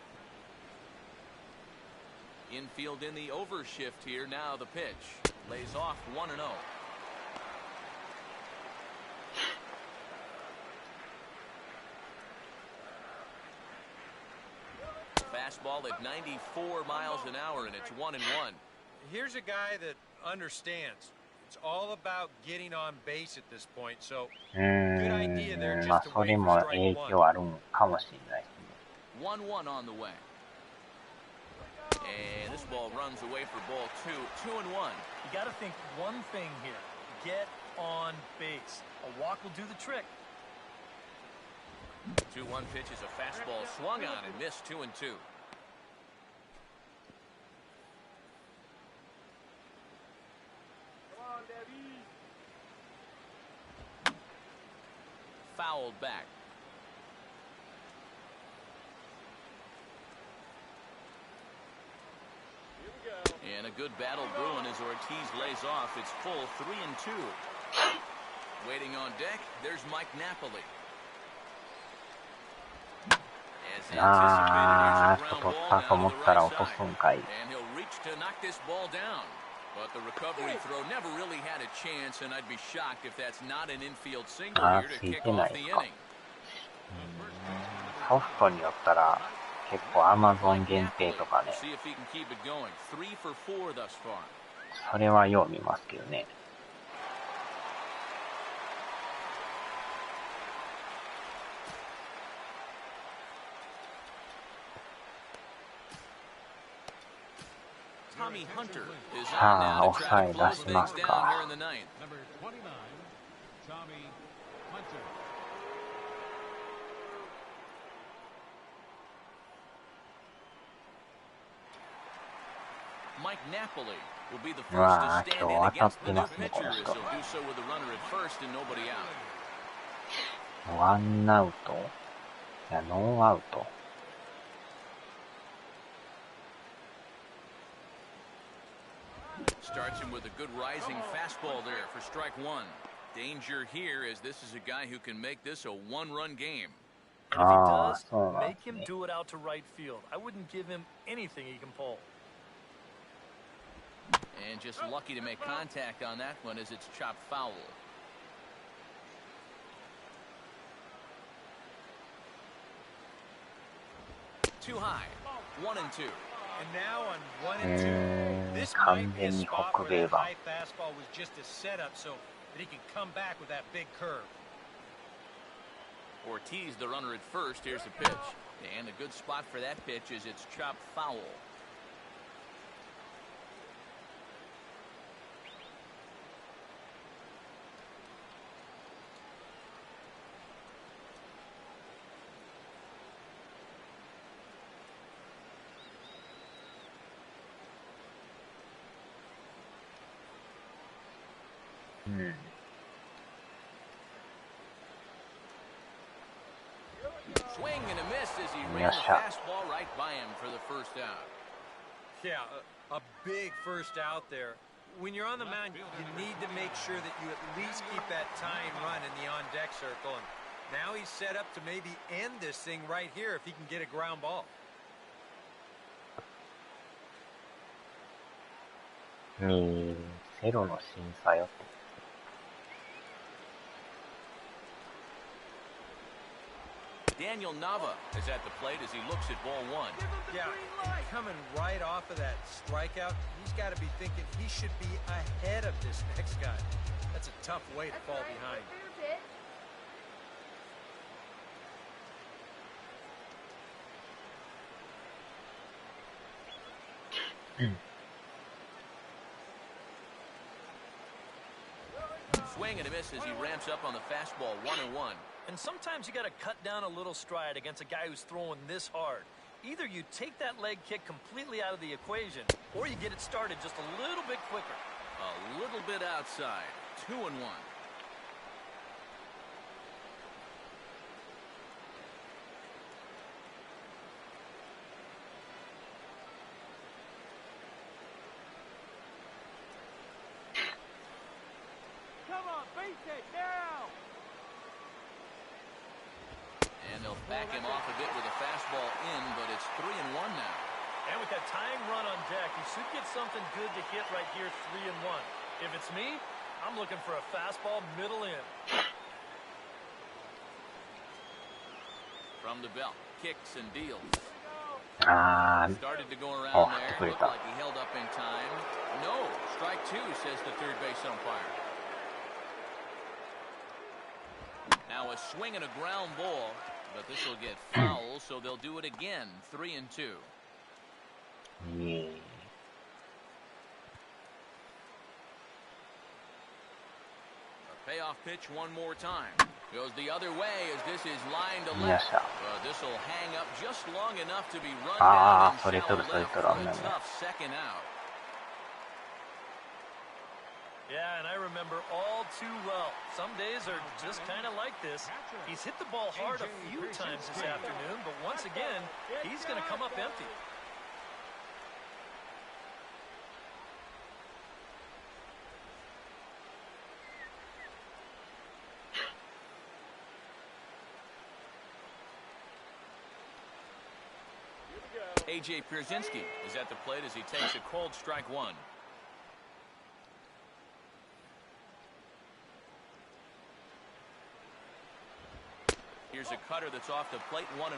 Infield in the overshift here. Now the pitch lays off 1-0. Fastball at 94 miles an hour, and it's 1-1. Here's a guy that understands. It's all about getting on base at this point. So, good idea there まあ just to それ wait も for 影 strike 響 one. あるんかもしれないですね。 1-1 on the way. And this ball runs away for ball 2. 2-1. You got to think one thing here. Get on base. A walk will do the trick. 2-1 pitch is a fastball swung on and missed. 2-2. Come on, Debbie. Fouled back. Here we go. And a good battle brewing as Ortiz lays off. It's full 3-2. Waiting on deck, there's Mike Napoli. As あ anticipated, ー、 here's a 取 ground った ball と down 思 to っ the たら right 落と side. すんかい。 And he'll reach to knock this ball down. But the recovery throw never really had a chance, and I'd be shocked if that's not an infield single here to kick off the inning. ソフトによったら結構アマゾン限定とかね、 See if he can keep it going. 3 for 4 thus far. それはよう見ますけどね。Tommy Hunter is さあ、 on オ now フ to サ try イ to ド close 出し things ます down here か。 in the ninth. Number 29, Tommy Hunter. Mike Napoli will be the first to うわー、 stand 今 in 日当たっ against て the ま new すね、こ pitcher の as 人。 he'll do so with a runner at first and nobody out. ワンアウト、いや、ノーアウト。Starts him with a good rising fastball there for strike 1. Danger here as this is a guy who can make this a one-run game. And if he Ah, does, so that's make him neat. do it out to right field. I wouldn't give him anything he can pull. And just lucky to make contact on that one as it's chopped foul. Too high. 1-2. And now on 1 and 2. This 完 might be 全 a に spot 北 where 米 that 版。 high fastball was just a setup so that he can come back with that big curve. Ortiz, the runner at first. Here's the pitch. And a good spot for that pitch is it's chopped foul. Swing and a miss as he ran the fastball right by him for the first out. Yeah, a big first out there. When you're on the mound, you need to make sure that you at least keep that tying run in the on-deck circle. And now he's set up to maybe end this thing right here if he can get a ground ball. ゼロの審査よって。Daniel Nava is at the plate as he looks at ball 1. Yeah, coming right off of that strikeout, he's got to be thinking he should be ahead of this next guy. That's a tough way to That's fall right. behind. Fair pitch. よ swing and a miss as he ramps up on the fastball 1-1. And sometimes you got to cut down a little stride against a guy who's throwing this hard. Either you take that leg kick completely out of the equation, or you get it started just a little bit quicker. A little bit outside. 2-1. Come on, base it now. And they'll back him off a bit with a fastball in, but it's 3-1 now. And with that tying run on deck, he should get something good to hit right here, 3-1. If it's me, I'm looking for a fastball middle in. From the belt, kicks and deals. Started to go around there. Looked like he held up in time. No, strike two, says the third base umpire. Now a swing and a ground ball, but this will get foul, so they'll do it again. 3-2. Yeah. A payoff pitch one more time. Goes the other way as this is lined to left. This will hang up just long enough to be run down and shallow left for a tough second out. Yeah, and I remember all too well. Some days are just kind of like this. He's hit the ball hard a few times this afternoon, but once again, he's going to come up empty. A.J. Pierzynski is at the plate as he takes a cold strike one. Here's a cutter that's off the plate, 1-1.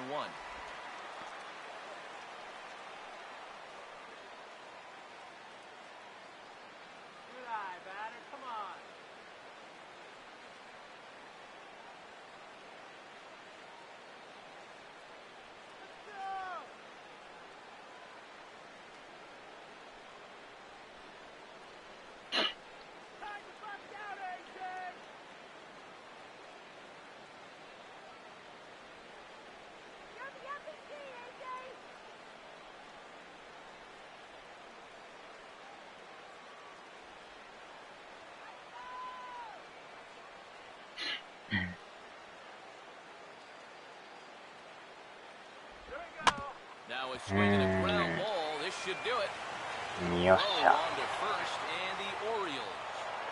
Good eye, batter. Come on. Let's go. Time to bust out, AJ. Yummy, yummy, see, AJ. Here we go. Now a swing and a ground ball. This should do it. Yoっ Throw しゃ。 on to first, and the Orioles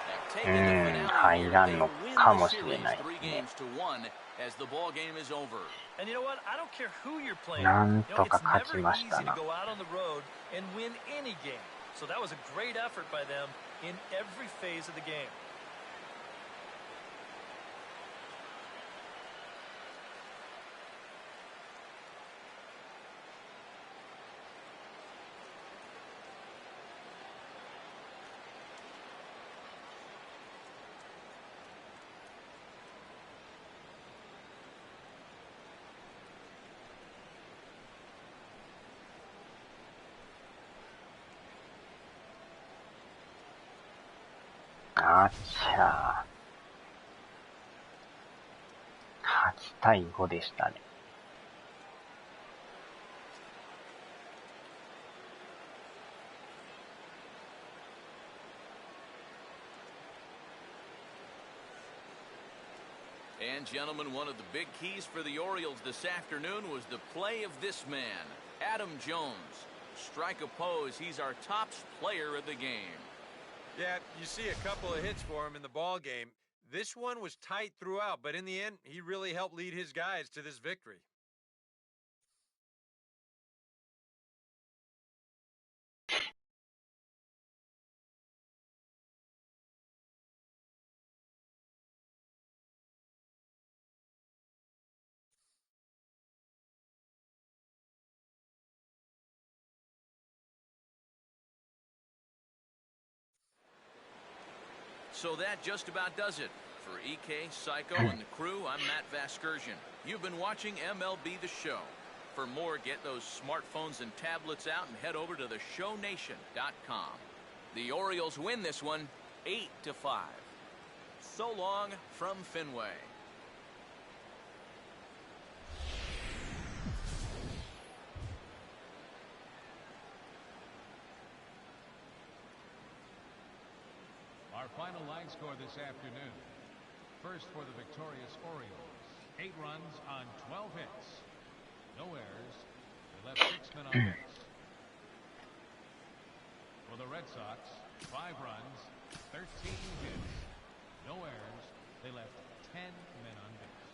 have taken the finale here. 入らんの They win か the もしれ series ない 3 ね。 games to 1 as the ball game is over. And you know what? I don't care who you're playing. なんと It's か勝ち never まし easy た to な。 go out on the road and win any game. So that was a great effort by them in every phase of the game.あっちゃー。8対5でしたね。And gentlemen, one of the big keys for the Orioles this afternoon was the play of this man, Adam Jones. Strike oppose, he's our top player of the game. Yeah, you see a couple of hits for him in the ball game. This one was tight throughout, but in the end, he really helped lead his guys to this victory. So that just about does it. For EK, Psycho, and the crew, I'm Matt Vasgersian. You've been watching MLB The Show. For more, get those smartphones and tablets out and head over to theshownation.com. The Orioles win this one 8-5. So long from Fenway. Our final line score this afternoon. First for the victorious Orioles. 8 runs on 12 hits. No errors. They left 6 men on base. For the Red Sox, 5 runs, 13 hits. No errors. They left 10 men on base.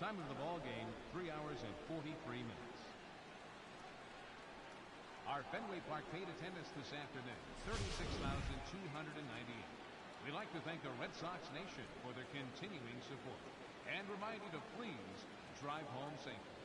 Time of the ball game, 3 hours and 43 minutes. Our Fenway Park paid attendance this afternoon, 36,298. We'd like to thank the Red Sox Nation for their continuing support and remind you to please drive home safely.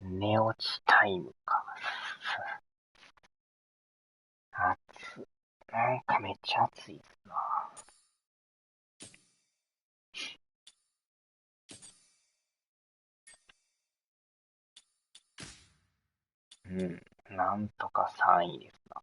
寝落ちタイムか。なんかめっちゃ暑いですな。なんとか3位ですな。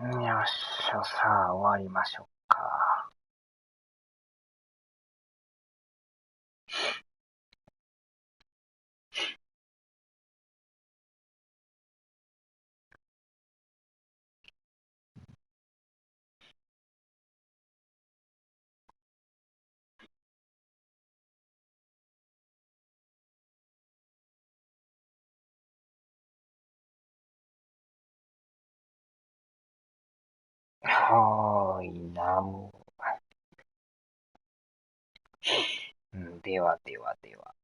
よっしゃ、さあ終わりましょうか。はーいな、もう。ではではでは。